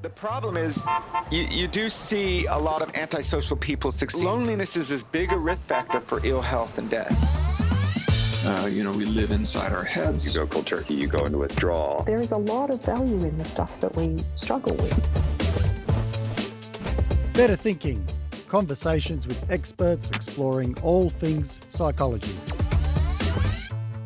The problem is you do see a lot of antisocial people succeed. Loneliness is as big a risk factor for ill health and death. We live inside our heads. You go cold turkey, you go into withdrawal. There is a lot of value in the stuff that we struggle with. Better Thinking. Conversations with experts exploring all things psychology.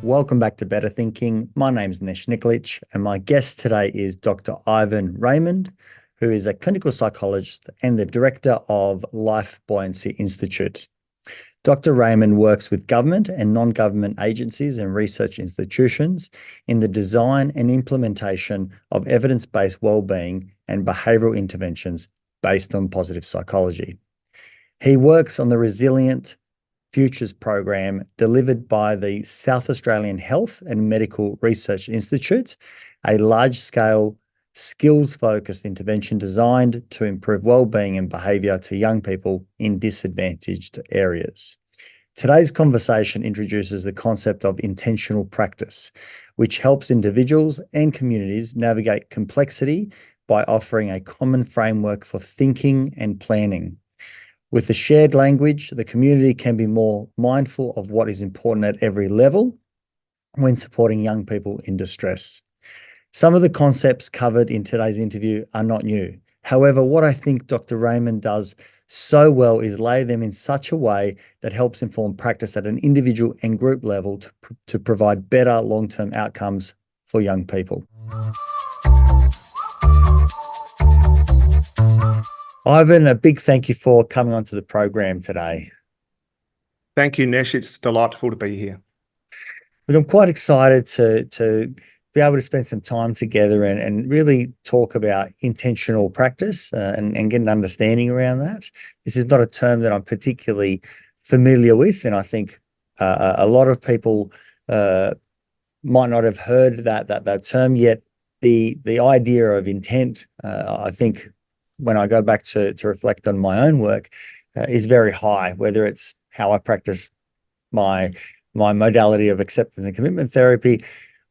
Welcome back to Better Thinking. My name's Nesh Nikolic, and my guest today is Dr. Ivan Raymond, who is a clinical psychologist and the director of Life Buoyancy Institute. Dr. Raymond works with government and non-government agencies and research institutions in the design and implementation of evidence-based wellbeing and behavioural interventions based on positive psychology. He works on the Resilient Futures program delivered by the South Australian Health and Medical Research Institute, a large-scale, skills-focused intervention designed to improve wellbeing and behaviour to young people in disadvantaged areas. Today's conversation introduces the concept of intentional practice, which helps individuals and communities navigate complexity by offering a common framework for thinking and planning. With the shared language, the community can be more mindful of what is important at every level when supporting young people in distress. Some of the concepts covered in today's interview are not new. However, what I think Dr. Raymond does so well is lay them in such a way that helps inform practice at an individual and group level to provide better long-term outcomes for young people. Ivan, a big thank you for coming onto the program today. Thank you, Nesh. It's delightful to be here. Look, I'm quite excited to be able to spend some time together and really talk about intentional practice and get an understanding around that. This is not a term that I'm particularly familiar with, and I think a lot of people might not have heard that term yet. The idea of intent, I think, when I go back to reflect on my own work, is very high, whether it's how I practice my modality of acceptance and commitment therapy,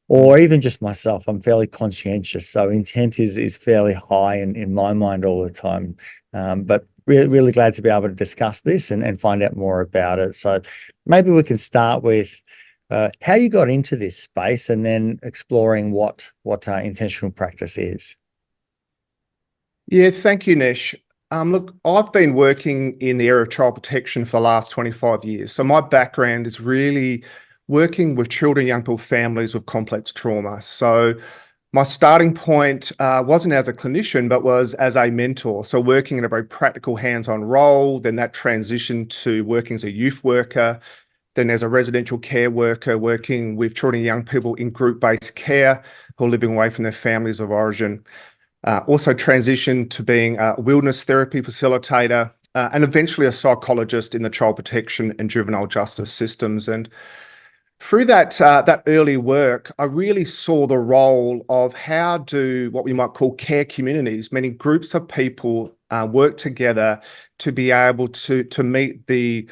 or even just myself. I'm fairly conscientious, so intent is fairly high in my mind all the time. But really glad to be able to discuss this and find out more about it. So maybe we can start with how you got into this space and then exploring what intentional practice is. Yeah, thank you, Nesh. Look, I've been working in the area of child protection for the last 25 years. So my background is really working with children, young people, families with complex trauma. So my starting point wasn't as a clinician, but was as a mentor. So working in a very practical hands-on role, then that transitioned to working as a youth worker, then as a residential care worker, working with children and young people in group-based care who are living away from their families of origin. Also transitioned to being a wilderness therapy facilitator and eventually a psychologist in the child protection and juvenile justice systems. And through that early work, I really saw the role of how do what we might call care communities, many groups of people work together to be able to meet the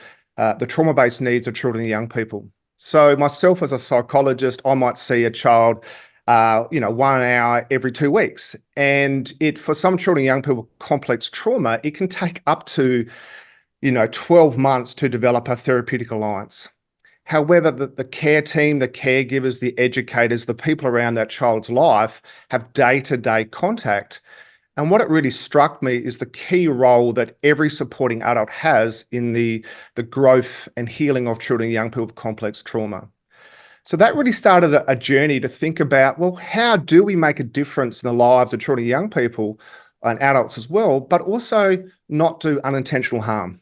trauma-based needs of children and young people. So myself as a psychologist, I might see a child 1 hour every 2 weeks. And for some children and young people with complex trauma, it can take up to, 12 months to develop a therapeutic alliance. However, the care team, the caregivers, the educators, the people around that child's life have day-to-day contact. And what it really struck me is the key role that every supporting adult has in the growth and healing of children and young people with complex trauma. So that really started a journey to think about, well, how do we make a difference in the lives of children and young people and adults as well, but also not do unintentional harm?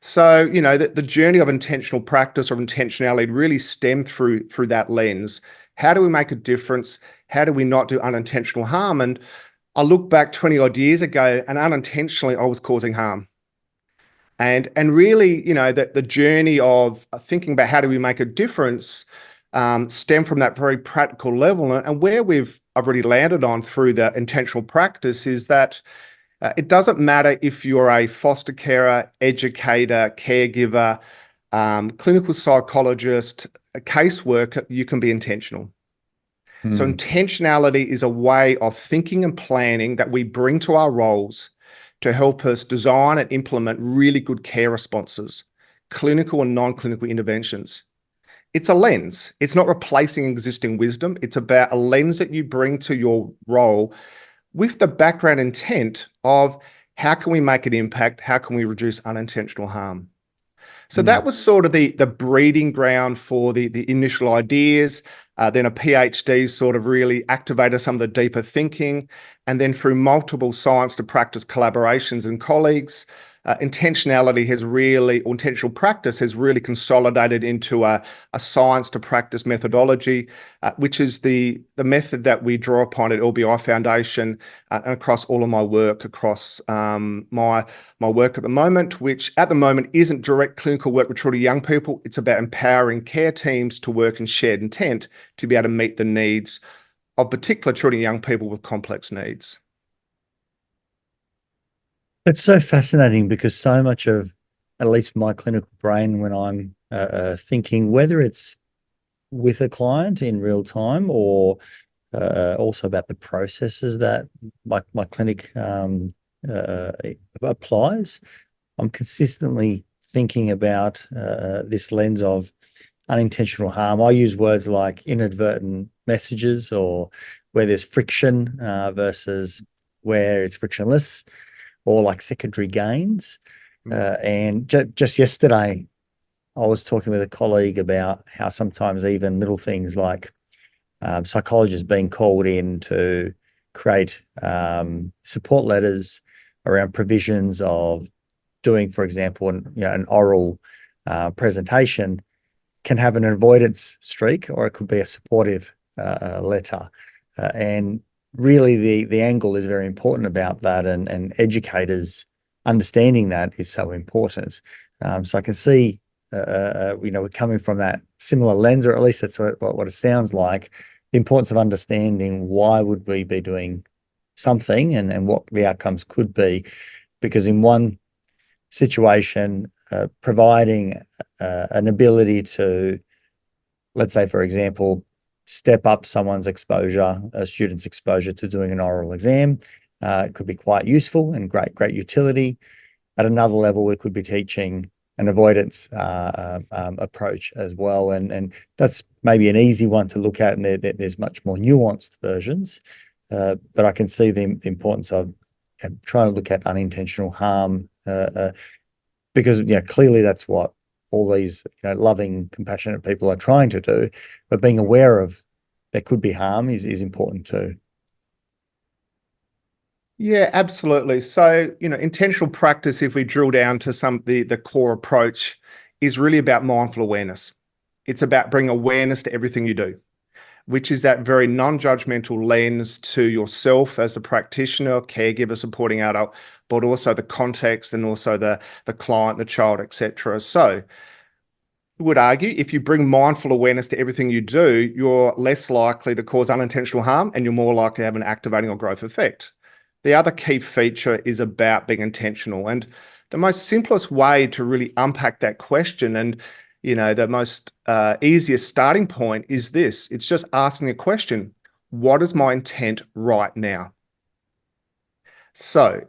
So, the journey of intentional practice or intentionality really stemmed through that lens. How do we make a difference? How do we not do unintentional harm? And I look back 20 odd years ago and unintentionally I was causing harm. And really, the journey of thinking about how do we make a difference stem from that very practical level. And where I've already landed on through the intentional practice is that it doesn't matter if you're a foster carer, educator, caregiver, clinical psychologist, a caseworker, you can be intentional. So intentionality is a way of thinking and planning that we bring to our roles to help us design and implement really good care responses, clinical and non-clinical interventions. It's a lens. It's not replacing existing wisdom. It's about a lens that you bring to your role with the background intent of how can we make an impact? How can we reduce unintentional harm? So that was sort of the breeding ground for the initial ideas. Then a PhD sort of really activated some of the deeper thinking. And then through multiple science to practice collaborations and colleagues, intentionality has really, or intentional practice has really consolidated into a science to practice methodology, which is the method that we draw upon at LBI Foundation and across all of my work, across my work at the moment, which at the moment isn't direct clinical work with truly young people. It's about empowering care teams to work in shared intent to be able to meet the needs of particular children and young people with complex needs. It's so fascinating because so much of, at least my clinical brain, when I'm thinking, whether it's with a client in real time or also about the processes that my clinic applies, I'm consistently thinking about this lens of unintentional harm. I use words like inadvertent messages, or where there's friction versus where it's frictionless, or like secondary gains. And just yesterday, I was talking with a colleague about how sometimes even little things like psychologists being called in to create support letters around provisions of doing, for example, an oral presentation can have an avoidance streak, or it could be a supportive letter. And really the angle is very important about that, and educators understanding that is so important. So I can see, we're coming from that similar lens, or at least that's what it sounds like, the importance of understanding why would we be doing something and what the outcomes could be. Because in one situation, providing an ability to, let's say, for example, step up someone's exposure, a student's exposure to doing an oral exam, it could be quite useful and great utility. At another level, we could be teaching an avoidance approach as well, and that's maybe an easy one to look at, and there's much more nuanced versions. But I can see the importance of trying to look at unintentional harm, because clearly that's what all these loving, compassionate people are trying to do, but being aware of there could be harm is important too. Yeah, absolutely. So, intentional practice, if we drill down to the core approach, is really about mindful awareness. It's about bringing awareness to everything you do, which is that very non-judgmental lens to yourself as the practitioner, caregiver, supporting adult, but also the context and also the client, the child, etc. So I would argue if you bring mindful awareness to everything you do, you're less likely to cause unintentional harm, and you're more likely to have an activating or growth effect. The other key feature is about being intentional. And the most simplest way to really unpack that question, and the most easiest starting point, is this. It's just asking a question: what is my intent right now? So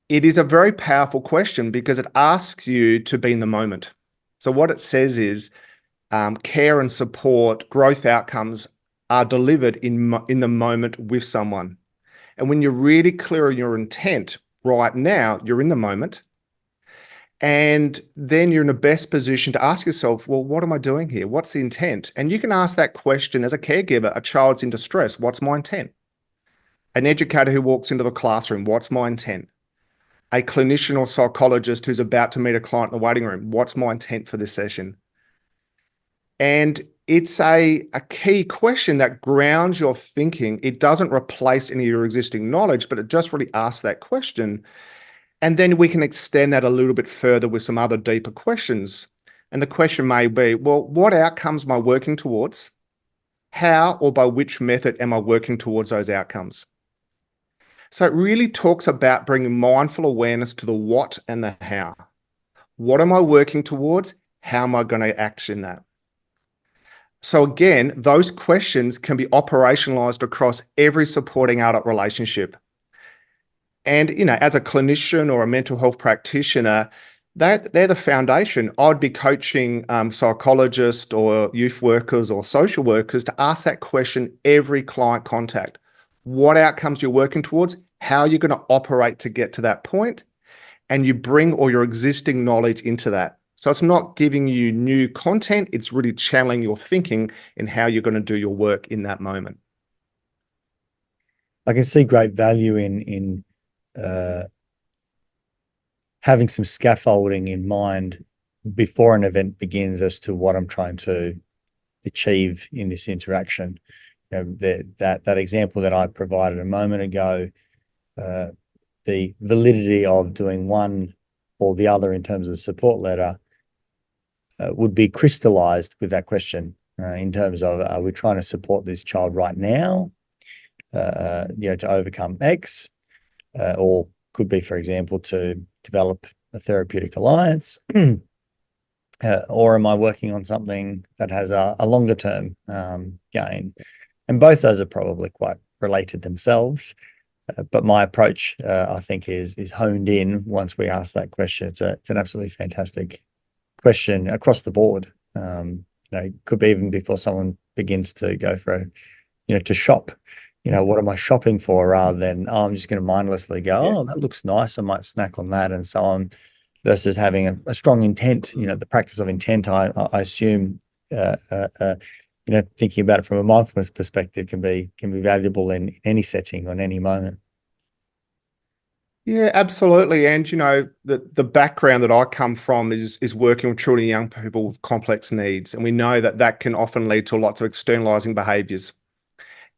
it is a very powerful question because it asks you to be in the moment. So what it says is care and support, growth outcomes are delivered in the moment with someone. And when you're really clear on your intent right now, you're in the moment. And then you're in the best position to ask yourself, well, what am I doing here? What's the intent? And you can ask that question as a caregiver. A child's in distress. What's my intent? An educator who walks into the classroom. What's my intent? A clinician or psychologist who's about to meet a client in the waiting room. What's my intent for this session? And it's a key question that grounds your thinking. It doesn't replace any of your existing knowledge, but it just really asks that question. And then we can extend that a little bit further with some other deeper questions. And the question may be, well, what outcomes am I working towards? How or by which method am I working towards those outcomes? So it really talks about bringing mindful awareness to the what and the how. What am I working towards? How am I going to action that? So again, those questions can be operationalized across every supporting adult relationship. And, as a clinician or a mental health practitioner, they're the foundation. I'd be coaching psychologists or youth workers or social workers to ask that question every client contact. What outcomes you're working towards, how you're going to operate to get to that point, and you bring all your existing knowledge into that. So it's not giving you new content, it's really channeling your thinking in how you're going to do your work in that moment. I can see great value in having some scaffolding in mind before an event begins as to what I'm trying to achieve in this interaction. That example that I provided a moment ago, the validity of doing one or the other in terms of the support letter would be crystallized with that question in terms of, are we trying to support this child right now, to overcome X, or could be, for example, to develop a therapeutic alliance, or am I working on something that has a longer term gain? And both those are probably quite related themselves. But my approach, I think, is honed in once we ask that question. It's an absolutely fantastic question across the board. It could be even before someone begins to go for to shop. What am I shopping for, rather than, I'm just going to mindlessly go, oh, that looks nice, I might snack on that, and so on, versus having a strong intent. The practice of intent, I assume, thinking about it from a mindfulness perspective can be valuable in any setting on any moment. Yeah, absolutely. And the background that I come from is working with children and young people with complex needs, and we know that can often lead to lots of externalizing behaviors.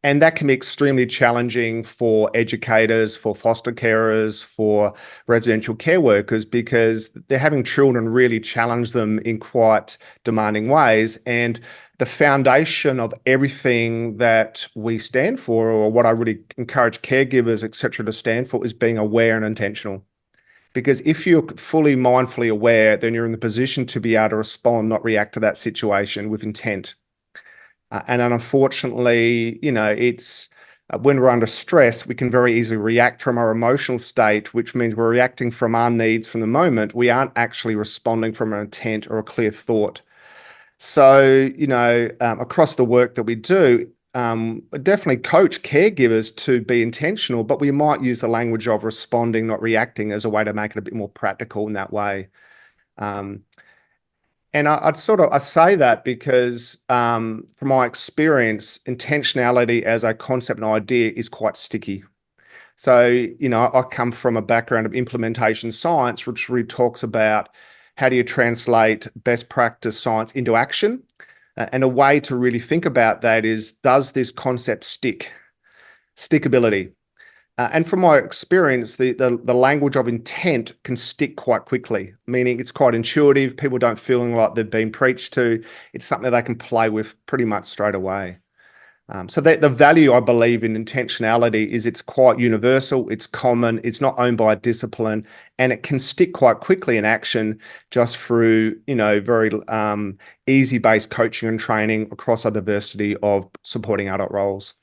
And that can be extremely challenging for educators, for foster carers, for residential care workers, because they're having children really challenge them in quite demanding ways. And the foundation of everything that we stand for, or what I really encourage caregivers, etc., to stand for, is being aware and intentional. Because if you're fully mindfully aware, then you're in the position to be able to respond, not react to that situation with intent. And unfortunately, it's when we're under stress, we can very easily react from our emotional state, which means we're reacting from our needs from the moment. We aren't actually responding from an intent or a clear thought. So, across the work that we do, definitely coach caregivers to be intentional, but we might use the language of responding, not reacting, as a way to make it a bit more practical in that way. And I say that because from my experience, intentionality as a concept and idea is quite sticky. So, I come from a background of implementation science, which really talks about how do you translate best practice science into action? And a way to really think about that is, does this concept stick? Stickability. And from my experience, the language of intent can stick quite quickly, meaning it's quite intuitive. People don't feel like they've been preached to. It's something they can play with pretty much straight away. So the value, I believe, in intentionality is it's quite universal, it's common, it's not owned by a discipline, and it can stick quite quickly in action just through, very easy-based coaching and training across a diversity of supporting adult roles.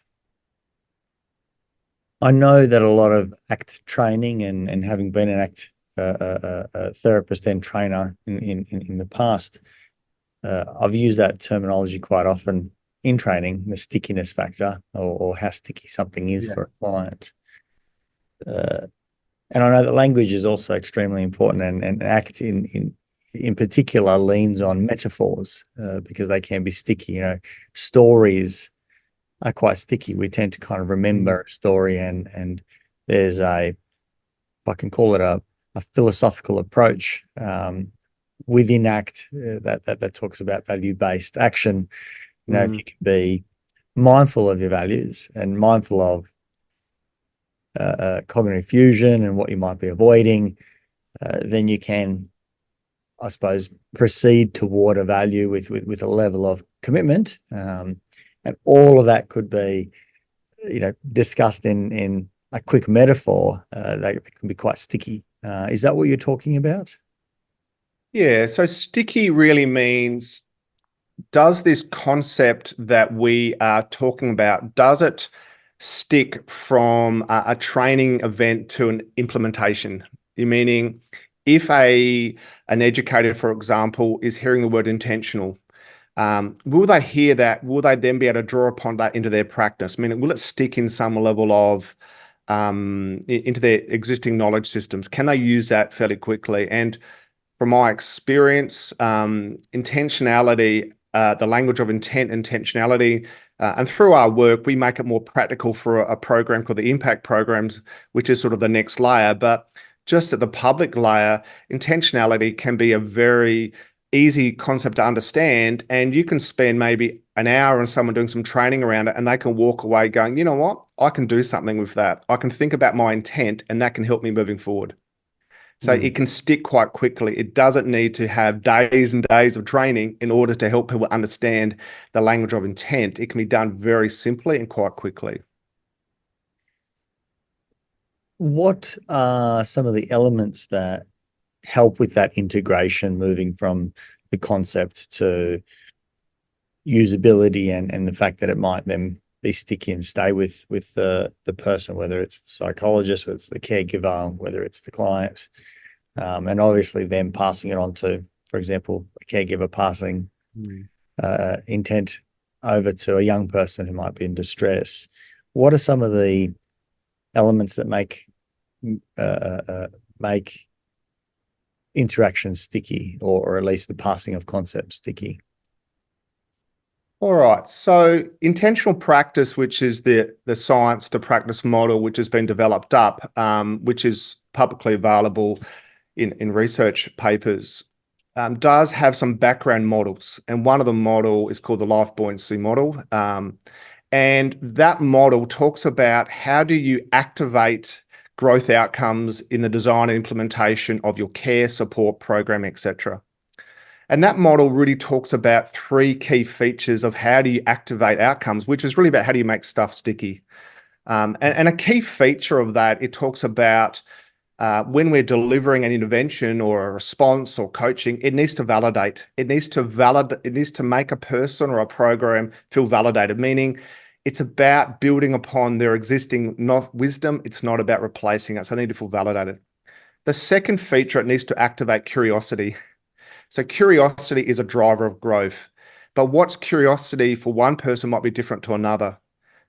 I know that a lot of ACT training, and having been an ACT therapist and trainer in the past, I've used that terminology quite often in training, the stickiness factor, or how sticky something is for a client. And I know that language is also extremely important, and ACT in particular leans on metaphors because they can be sticky. Stories are quite sticky. We tend to kind of remember a story, and there's if I can call it a philosophical approach within ACT that talks about value-based action. If you can be mindful of your values and mindful of cognitive fusion and what you might be avoiding, then you can, I suppose, proceed toward a value with a level of commitment. And all of that could be, discussed in a quick metaphor that can be quite sticky. Is that what you're talking about? Yeah, so sticky really means does this concept that we are talking about, does it stick from a training event to an implementation? Meaning, if an educator, for example, is hearing the word intentional, will they hear that? Will they then be able to draw upon that into their practice? Meaning, will it stick in some level of into their existing knowledge systems? Can they use that fairly quickly? And from my experience, intentionality, the language of intent, intentionality, and through our work, we make it more practical for a program called the Impact Programs, which is sort of the next layer. But just at the public layer, intentionality can be a very easy concept to understand, and you can spend maybe an hour on someone doing some training around it, and they can walk away going, you know what, I can do something with that. I can think about my intent, and that can help me moving forward. So it can stick quite quickly. It doesn't need to have days and days of training in order to help people understand the language of intent. It can be done very simply and quite quickly. What are some of the elements that help with that integration, moving from the concept to usability and the fact that it might then be sticky and stay with the person, whether it's the psychologist, whether it's the caregiver, whether it's the client, and obviously them passing it on to, for example, a caregiver passing intent over to a young person who might be in distress. What are some of the elements that make interactions sticky, or at least the passing of concepts sticky? All right. So intentional practice, which is the science to practice model, which has been developed up, which is publicly available in research papers, does have some background models. And one of the model is called the Life Buoyancy model. And that model talks about how do you activate growth outcomes in the design and implementation of your care, support program, etc. And that model really talks about three key features of how do you activate outcomes, which is really about how do you make stuff sticky. And a key feature of that, it talks about when we're delivering an intervention or a response or coaching, it needs to validate. It needs to make a person or a program feel validated, meaning it's about building upon their existing wisdom. It's not about replacing it. So they need to feel validated. The second feature, it needs to activate curiosity. So curiosity is a driver of growth. But what's curiosity for one person might be different to another.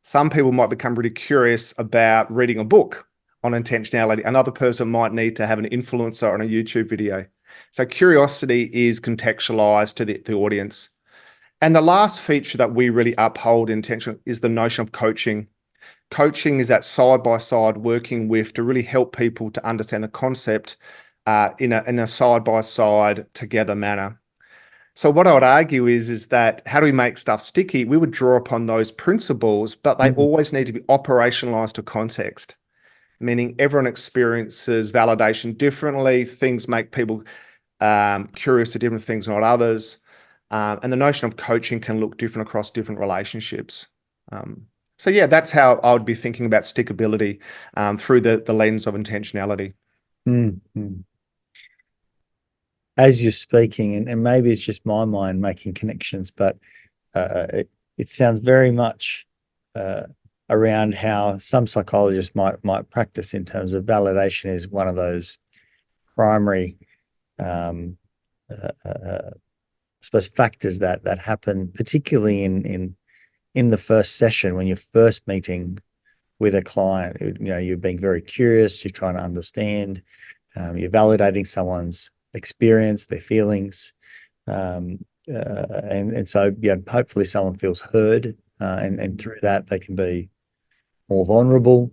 Some people might become really curious about reading a book on intentionality. Another person might need to have an influencer on a YouTube video. So curiosity is contextualized to the audience. And the last feature that we really uphold in intention is the notion of coaching. Coaching is that side-by-side working with to really help people to understand the concept in a side-by-side together manner. So what I would argue is that how do we make stuff sticky? We would draw upon those principles, but they always need to be operationalized to context, meaning everyone experiences validation differently. Things make people curious to different things, not others. And the notion of coaching can look different across different relationships. So yeah, that's how I would be thinking about stickability through the lens of intentionality. As you're speaking, and maybe it's just my mind making connections, but it sounds very much around how some psychologists might practice in terms of validation is one of those primary I suppose factors that happen, particularly in the first session when you're first meeting with a client. You're being very curious, you're trying to understand, you're validating someone's experience, their feelings, and so hopefully someone feels heard, and through that they can be more vulnerable.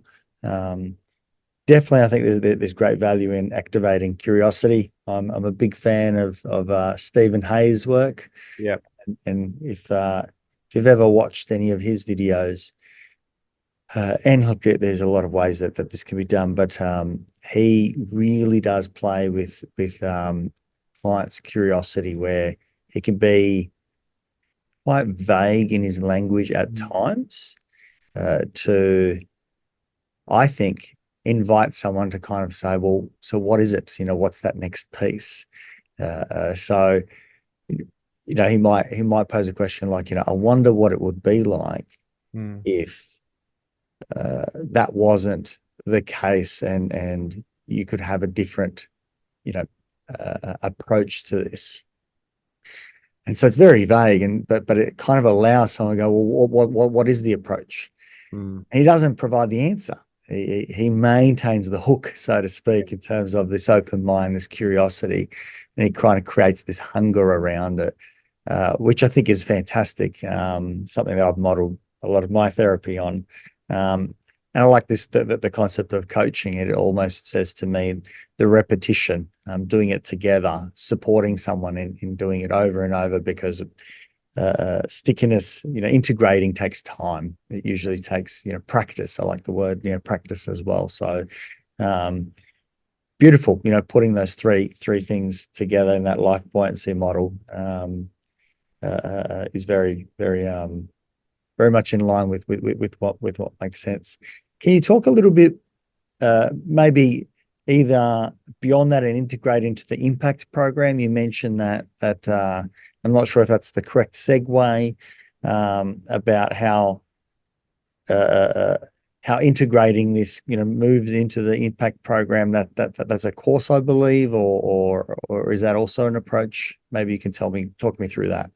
Definitely, I think there's great value in activating curiosity. I'm a big fan of Stephen Hayes' work. Yeah, and if you've ever watched any of his videos, and look, there's a lot of ways that this can be done, but he really does play with clients' curiosity, where he can be quite vague in his language at times, to, I think, invite someone to kind of say, well, so what is it? What's that next piece? So he might pose a question like, I wonder what it would be like if that wasn't the case, and you could have a different, approach to this. And so it's very vague, but it kind of allows someone to go, well, what is the approach? And he doesn't provide the answer. He maintains the hook, so to speak, in terms of this open mind, this curiosity, and he kind of creates this hunger around it, which I think is fantastic. Something that I've modeled a lot of my therapy on. And I like the concept of coaching. It almost says to me the repetition, doing it together, supporting someone in doing it over and over, because stickiness, integrating takes time. It usually takes, practice. I like the word, practice as well. So beautiful, putting those three things together in that life buoyancy model is very, very, very much in line with what makes sense. Can you talk a little bit, maybe either beyond that and integrate into the impact program? You mentioned that I'm not sure if that's the correct segue, about how integrating this, moves into the impact program. That's a course, I believe, or is that also an approach? Maybe you can talk me through that.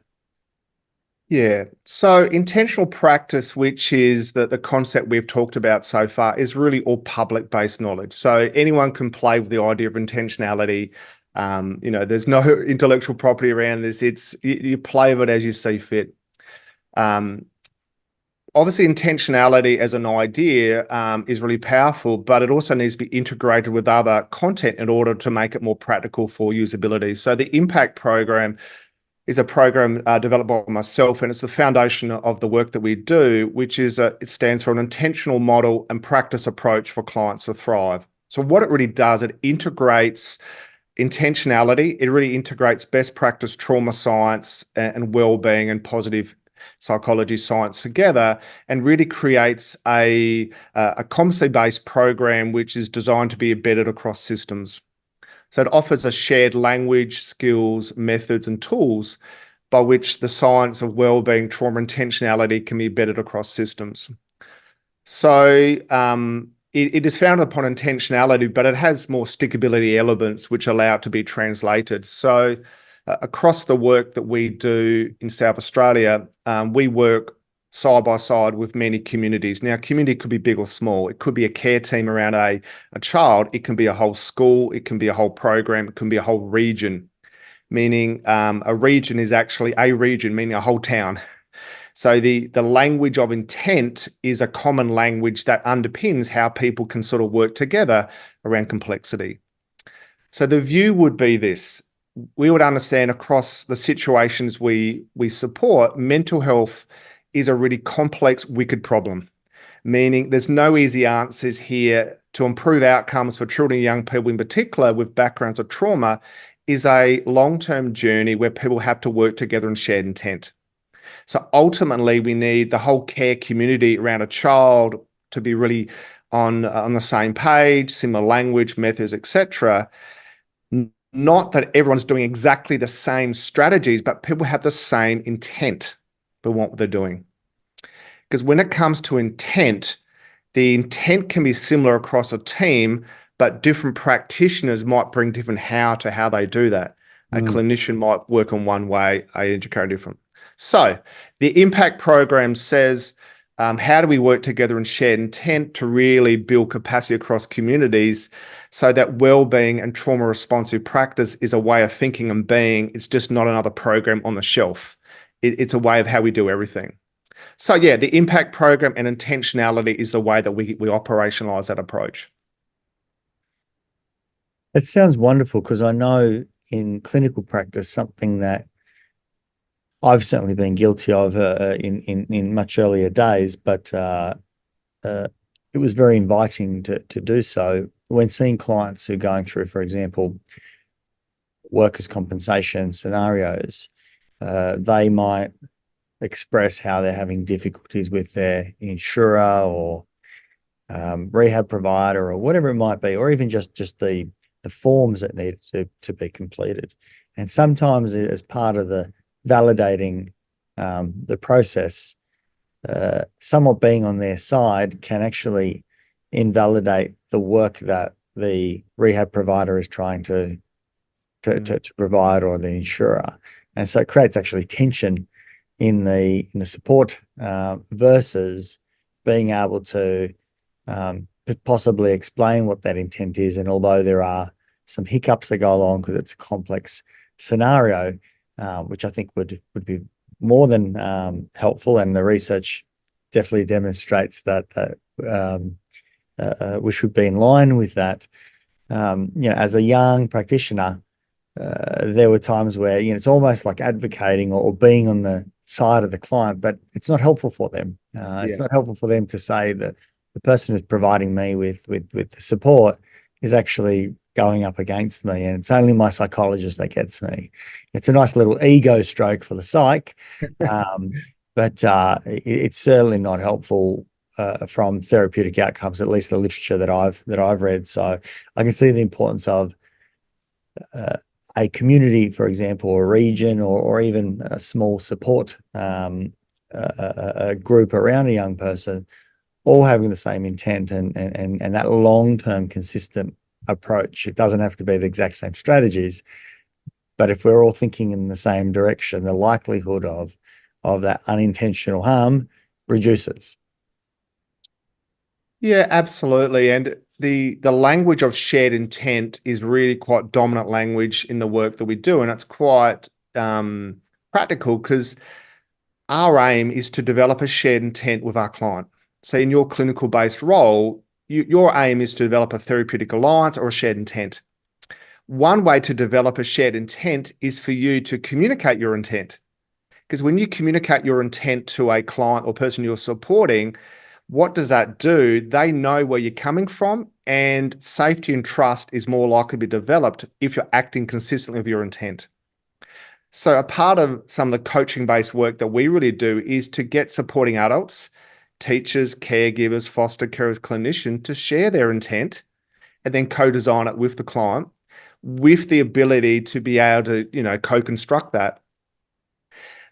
Yeah. So intentional practice, which is the concept we've talked about so far, is really all public-based knowledge. So anyone can play with the idea of intentionality. There's no intellectual property around this. You play with it as you see fit. Obviously, intentionality as an idea is really powerful, but it also needs to be integrated with other content in order to make it more practical for usability. So the impact program is a program developed by myself, and it's the foundation of the work that we do, which is it stands for an intentional model and practice approach for clients to thrive. So what it really does, it integrates intentionality. It really integrates best practice trauma science and wellbeing and positive psychology science together, and really creates a competency-based program which is designed to be embedded across systems. So it offers a shared language, skills, methods, and tools by which the science of wellbeing, trauma, intentionality can be embedded across systems. So it is founded upon intentionality, but it has more stickability elements which allow it to be translated. So across the work that we do in South Australia, we work side by side with many communities. Now, community could be big or small. It could be a care team around a child. It can be a whole school. It can be a whole program. It can be a whole region, meaning a region is actually a region, meaning a whole town. So the language of intent is a common language that underpins how people can sort of work together around complexity. So the view would be this: we would understand across the situations we support, mental health is a really complex, wicked problem, meaning there's no easy answers here. To improve outcomes for children and young people in particular with backgrounds of trauma is a long-term journey where people have to work together in shared intent. So ultimately, we need the whole care community around a child to be really on the same page, similar language, methods, etc. Not that everyone's doing exactly the same strategies, but people have the same intent for what they're doing. Because when it comes to intent, the intent can be similar across a team, but different practitioners might bring different how to how they do that. A clinician might work in one way, an educator different. So the impact program says, how do we work together in shared intent to really build capacity across communities so that wellbeing and trauma responsive practice is a way of thinking and being. It's just not another program on the shelf. It's a way of how we do everything. So yeah, the impact program and intentionality is the way that we operationalize that approach. It sounds wonderful, because I know in clinical practice, something that I've certainly been guilty of in much earlier days, but it was very inviting to do so when seeing clients who are going through, for example, workers' compensation scenarios. They might express how they're having difficulties with their insurer or rehab provider or whatever it might be, or even just the forms that need to be completed. And sometimes as part of the validating the process, somewhat being on their side can actually invalidate the work that the rehab provider is trying to provide, or the insurer. And so it creates actually tension in the support versus being able to possibly explain what that intent is. And although there are some hiccups that go along because it's a complex scenario, which I think would be more than helpful, and the research definitely demonstrates that we should be in line with that. As a young practitioner, there were times where it's almost like advocating or being on the side of the client, but it's not helpful for them. It's not helpful for them to say that the person who's providing me with the support is actually going up against me, and it's only my psychologist that gets me. It's a nice little ego stroke for the psych, but it's certainly not helpful from therapeutic outcomes, at least the literature that I've read. So I can see the importance of a community, for example, or a region, or even a small support a group around a young person, all having the same intent and that long-term consistent approach. It doesn't have to be the exact same strategies, but if we're all thinking in the same direction, the likelihood of that unintentional harm reduces. Yeah, absolutely. And the language of shared intent is really quite dominant language in the work that we do, and it's quite practical, because our aim is to develop a shared intent with our client. So in your clinical-based role, your aim is to develop a therapeutic alliance or a shared intent. One way to develop a shared intent is for you to communicate your intent. Because when you communicate your intent to a client or person you're supporting, what does that do? They know where you're coming from, and safety and trust is more likely to be developed if you're acting consistently with your intent. So a part of some of the coaching-based work that we really do is to get supporting adults, teachers, caregivers, foster carers, clinicians to share their intent and then co-design it with the client, with the ability to be able to, co-construct that.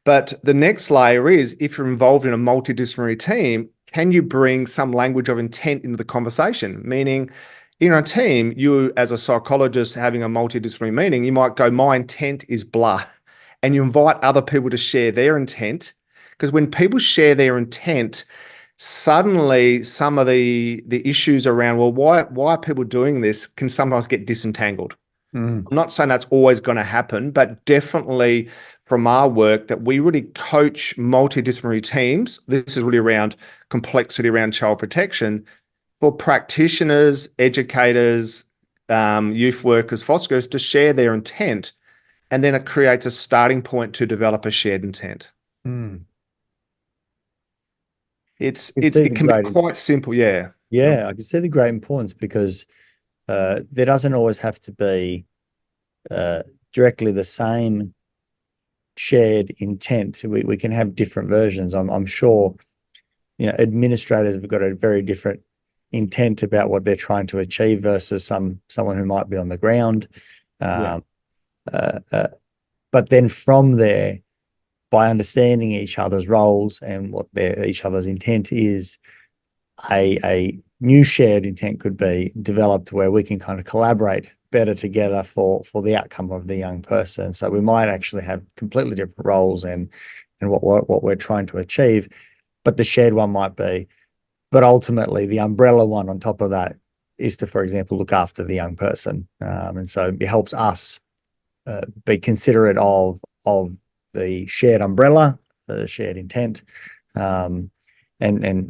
But the next layer is, if you're involved in a multidisciplinary team, can you bring some language of intent into the conversation? Meaning, in a team, you as a psychologist having a multidisciplinary meeting, you might go, my intent is blah. And you invite other people to share their intent. Because when people share their intent, suddenly some of the issues around, well, why are people doing this, can sometimes get disentangled. I'm not saying that's always going to happen, but definitely from our work that we really coach multidisciplinary teams. This is really around complexity around child protection for practitioners, educators, youth workers, foster carers to share their intent. And then it creates a starting point to develop a shared intent. It can be quite simple, yeah. Yeah, I can see the great importance, because there doesn't always have to be directly the same shared intent. We can have different versions. I'm sure administrators have got a very different intent about what they're trying to achieve versus someone who might be on the ground. But then from there, by understanding each other's roles and what each other's intent is, a new shared intent could be developed where we can kind of collaborate better together for the outcome of the young person. So we might actually have completely different roles and what we're trying to achieve, but the shared one might be. But ultimately, the umbrella one on top of that is to, for example, look after the young person. And so it helps us be considerate of the shared umbrella, the shared intent, and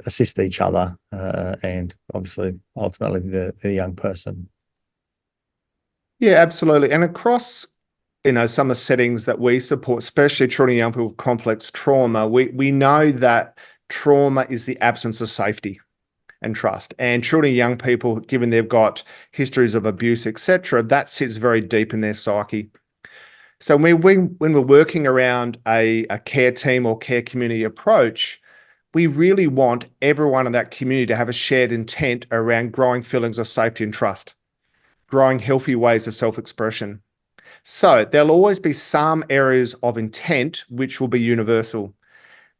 assist each other, and obviously, ultimately, the young person. Yeah, absolutely. And across, some of the settings that we support, especially children and young people with complex trauma, we know that trauma is the absence of safety and trust. And children and young people, given they've got histories of abuse, etc., that sits very deep in their psyche. So when we're working around a care team or care community approach, we really want everyone in that community to have a shared intent around growing feelings of safety and trust, growing healthy ways of self-expression. So there'll always be some areas of intent which will be universal,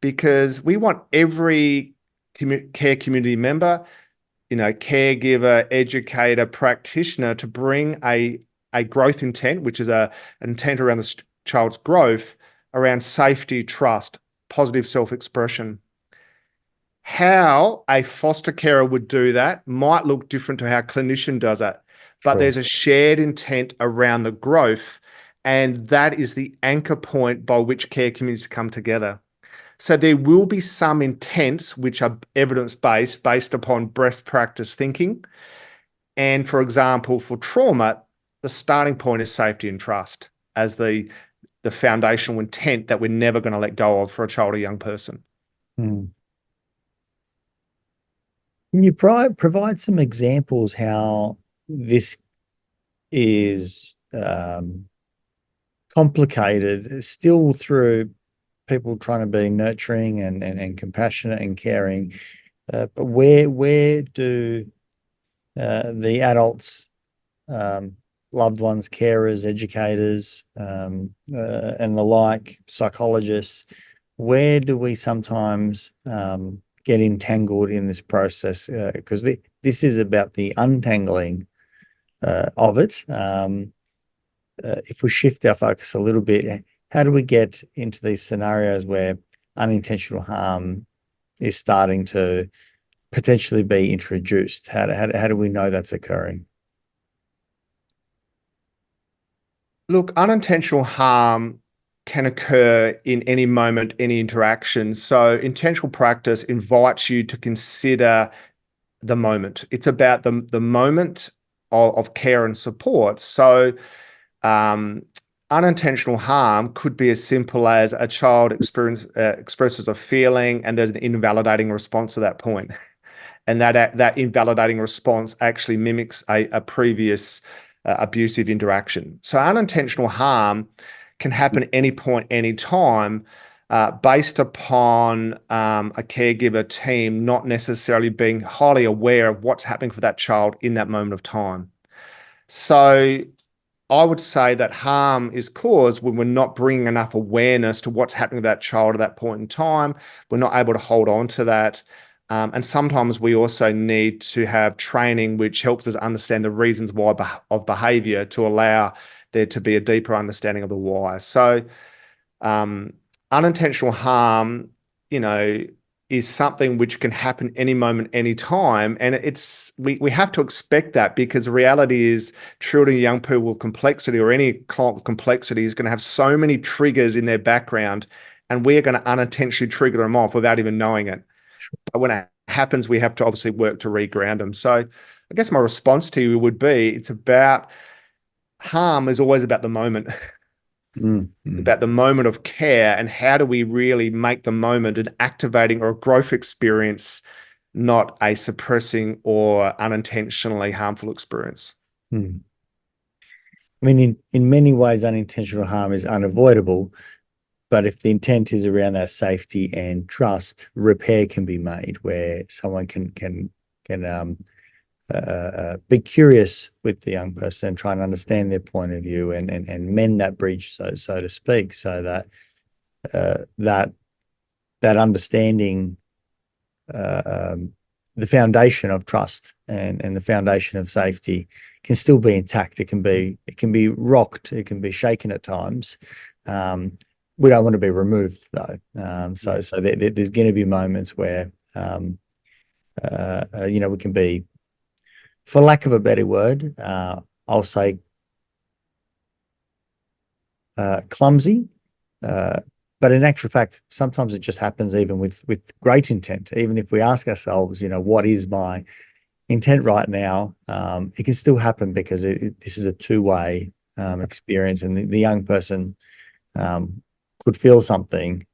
because we want every care community member, caregiver, educator, practitioner to bring a growth intent, which is an intent around the child's growth, around safety, trust, positive self-expression. How a foster carer would do that might look different to how a clinician does it, but there's a shared intent around the growth, and that is the anchor point by which care communities come together. So there will be some intents which are evidence-based, based upon best practice thinking. And for example, for trauma, the starting point is safety and trust as the foundational intent that we're never going to let go of for a child or young person. Can you provide some examples how this is complicated still through people trying to be nurturing and compassionate and caring? But where do the adults, loved ones, carers, educators, and the like, psychologists, where do we sometimes get entangled in this process? Because this is about the untangling of it. If we shift our focus a little bit, how do we get into these scenarios where unintentional harm is starting to potentially be introduced? How do we know that's occurring? Look, unintentional harm can occur in any moment, any interaction. So intentional practice invites you to consider the moment. It's about the moment of care and support. So unintentional harm could be as simple as a child expresses a feeling and there's an invalidating response to that point. And that invalidating response actually mimics a previous abusive interaction. So unintentional harm can happen any point, any time, based upon a caregiver team not necessarily being highly aware of what's happening for that child in that moment of time. So I would say that harm is caused when we're not bringing enough awareness to what's happening with that child at that point in time. We're not able to hold on to that. And sometimes we also need to have training which helps us understand the reasons why of behavior to allow there to be a deeper understanding of the why. So unintentional harm, is something which can happen any moment, any time. And we have to expect that, because the reality is children, young people with complexity, or any client with complexity, is going to have so many triggers in their background, and we are going to unintentionally trigger them off without even knowing it. But when it happens, we have to obviously work to reground them. So I guess my response to you would be, harm is always about the moment. About the moment of care, and how do we really make the moment an activating or a growth experience, not a suppressing or unintentionally harmful experience. I mean, in many ways, unintentional harm is unavoidable, but if the intent is around that safety and trust, repair can be made, where someone can be curious with the young person, try and understand their point of view, and mend that bridge, so to speak, so that that understanding, the foundation of trust and the foundation of safety can still be intact. It can be rocked, it can be shaken at times. We don't want to be removed though. So there's going to be moments where we can be, for lack of a better word, I'll say clumsy. But in actual fact, sometimes it just happens even with great intent. Even if we ask ourselves, what is my intent right now, it can still happen, because this is a two-way experience, and the young person could feel something,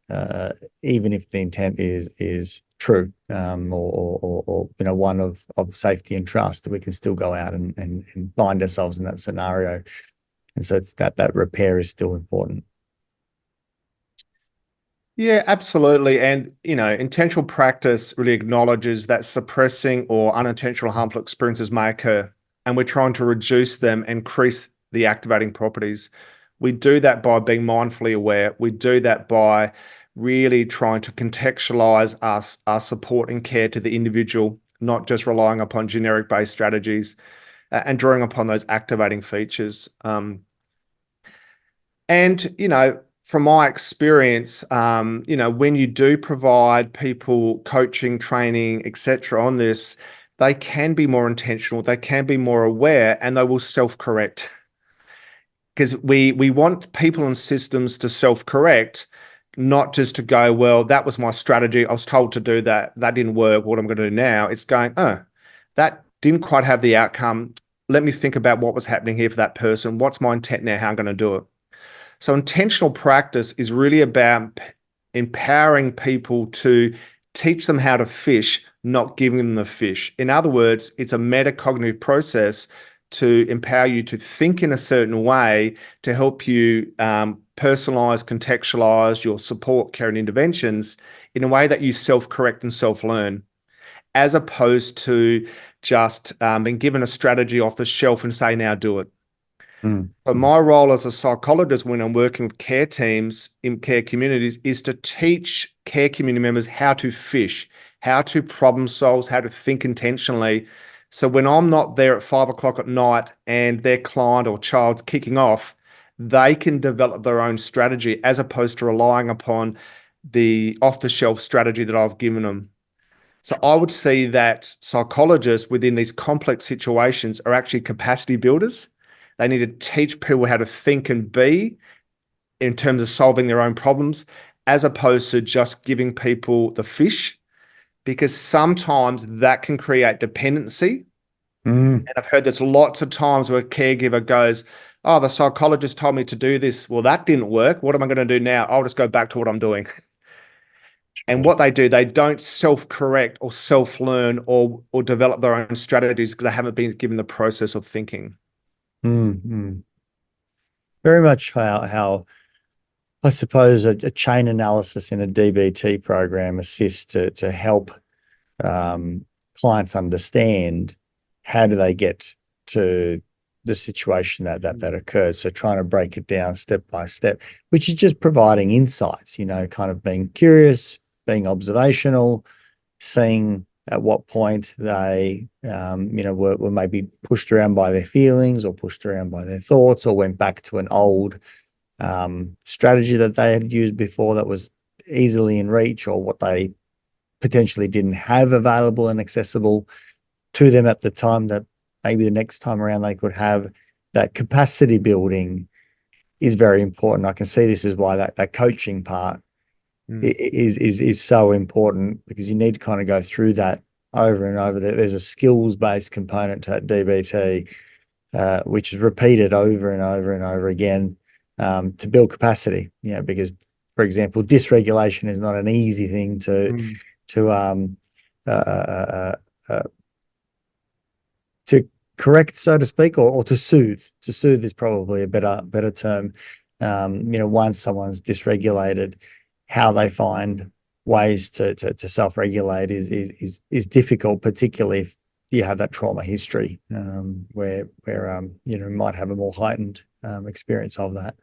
even if the intent is true, or one of safety and trust. That we can still go out and find ourselves in that scenario, and so it's that repair is still important. Yeah, absolutely. And intentional practice really acknowledges that suppressing or unintentional harmful experiences may occur, and we're trying to reduce them and increase the activating properties. We do that by being mindfully aware. We do that by really trying to contextualize our support and care to the individual, not just relying upon generic-based strategies, and drawing upon those activating features. And, from my experience, when you do provide people coaching, training, etc. on this, they can be more intentional, they can be more aware, and they will self-correct. Because we want people and systems to self-correct, not just to go, well, that was my strategy. I was told to do that. That didn't work. What I'm going to do now? It's going, that didn't quite have the outcome. Let me think about what was happening here for that person. What's my intent now? How I'm going to do it? So intentional practice is really about empowering people to teach them how to fish, not giving them the fish. In other words, it's a metacognitive process to empower you to think in a certain way to help you personalize, contextualize your support, care, and interventions in a way that you self-correct and self-learn, as opposed to just being given a strategy off the shelf and say, now do it. So my role as a psychologist when I'm working with care teams in care communities is to teach care community members how to fish, how to problem solve, how to think intentionally. So when I'm not there at 5 o'clock at night and their client or child's kicking off, they can develop their own strategy as opposed to relying upon the off-the-shelf strategy that I've given them. So I would see that psychologists within these complex situations are actually capacity builders. They need to teach people how to think and be in terms of solving their own problems, as opposed to just giving people the fish, because sometimes that can create dependency. And I've heard there's lots of times where a caregiver goes, oh, the psychologist told me to do this. Well, that didn't work. What am I going to do now? I'll just go back to what I'm doing. And what they do, they don't self-correct or self-learn or develop their own strategies because they haven't been given the process of thinking. Very much how I suppose a chain analysis in a DBT program assists to help clients understand how do they get to the situation that occurred. So trying to break it down step by step, which is just providing insights, kind of being curious, being observational, seeing at what point they, were maybe pushed around by their feelings or pushed around by their thoughts or went back to an old strategy that they had used before that was easily in reach, or what they potentially didn't have available and accessible to them at the time that maybe the next time around they could have. That capacity building is very important. I can see this is why that coaching part is so important, because you need to kind of go through that over and over. There's a skills-based component to that DBT, which is repeated over and over and over again to build capacity. Because, for example, dysregulation is not an easy thing to correct, so to speak, or to soothe. To soothe is probably a better term. Once someone's dysregulated, how they find ways to self-regulate is difficult, particularly if you have that trauma history, where might have a more heightened experience of that.